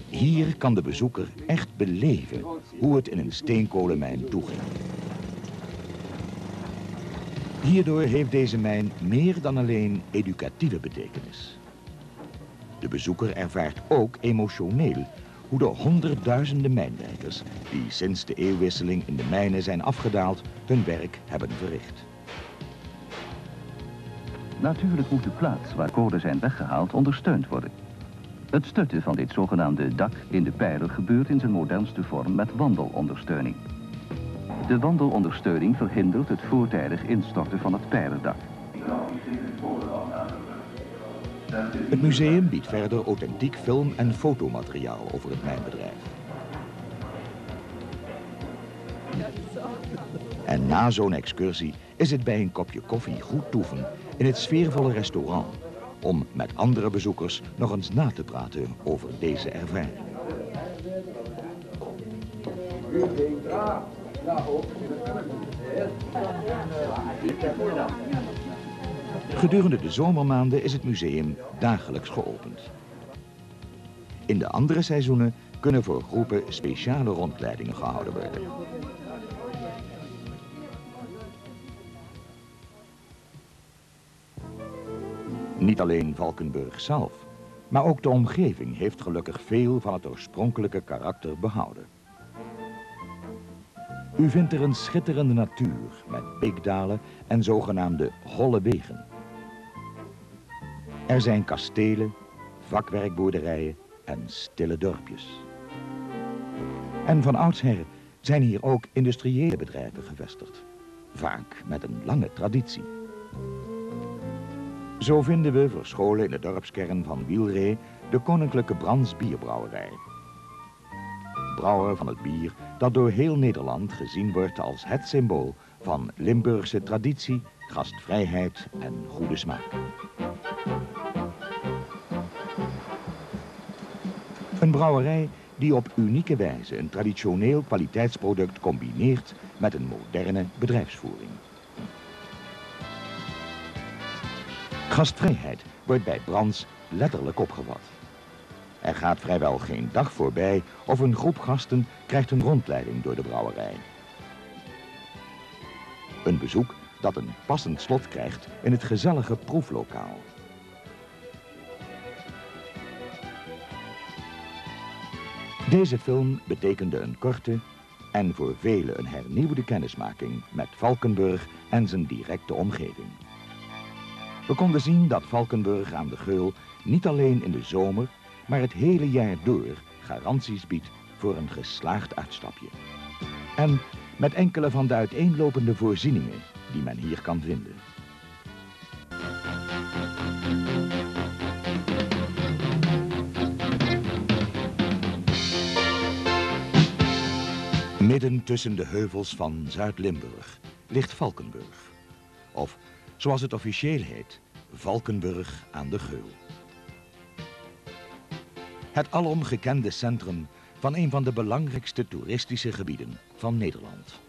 Hier kan de bezoeker echt beleven hoe het in een steenkolenmijn toeging. Hierdoor heeft deze mijn meer dan alleen educatieve betekenis. De bezoeker ervaart ook emotioneel hoe de honderdduizenden mijnwerkers die sinds de eeuwwisseling in de mijnen zijn afgedaald hun werk hebben verricht. Natuurlijk moet de plaats waar kolen zijn weggehaald ondersteund worden. Het stutten van dit zogenaamde dak in de pijler gebeurt in zijn modernste vorm met wandelondersteuning. De wandelondersteuning verhindert het voortijdig instorten van het pijlerdak. Het museum biedt verder authentiek film- en fotomateriaal over het mijnbedrijf. En na zo'n excursie is het bij een kopje koffie goed toeven in het sfeervolle restaurant om met andere bezoekers nog eens na te praten over deze ervaring. Gedurende de zomermaanden is het museum dagelijks geopend. In de andere seizoenen kunnen voor groepen speciale rondleidingen gehouden worden. Niet alleen Valkenburg zelf, maar ook de omgeving heeft gelukkig veel van het oorspronkelijke karakter behouden. U vindt er een schitterende natuur met beekdalen en zogenaamde holle wegen. Er zijn kastelen, vakwerkboerderijen en stille dorpjes. En van oudsher zijn hier ook industriële bedrijven gevestigd, vaak met een lange traditie. Zo vinden we verscholen in de dorpskern van Wielree de Koninklijke Brands Bierbrouwerij. Brouwer van het bier dat door heel Nederland gezien wordt als het symbool van Limburgse traditie, gastvrijheid en goede smaak. Een brouwerij die op unieke wijze een traditioneel kwaliteitsproduct combineert met een moderne bedrijfsvoering. Gastvrijheid wordt bij Brands letterlijk opgevat. Er gaat vrijwel geen dag voorbij of een groep gasten krijgt een rondleiding door de brouwerij. Een bezoek dat een passend slot krijgt in het gezellige proeflokaal. Deze film betekende een korte en voor velen een hernieuwde kennismaking met Valkenburg en zijn directe omgeving. We konden zien dat Valkenburg aan de Geul niet alleen in de zomer, maar het hele jaar door garanties biedt voor een geslaagd uitstapje. En met enkele van de uiteenlopende voorzieningen die men hier kan vinden. Midden tussen de heuvels van Zuid-Limburg ligt Valkenburg. Of, zoals het officieel heet, Valkenburg aan de Geul. Het alom gekende centrum van een van de belangrijkste toeristische gebieden van Nederland.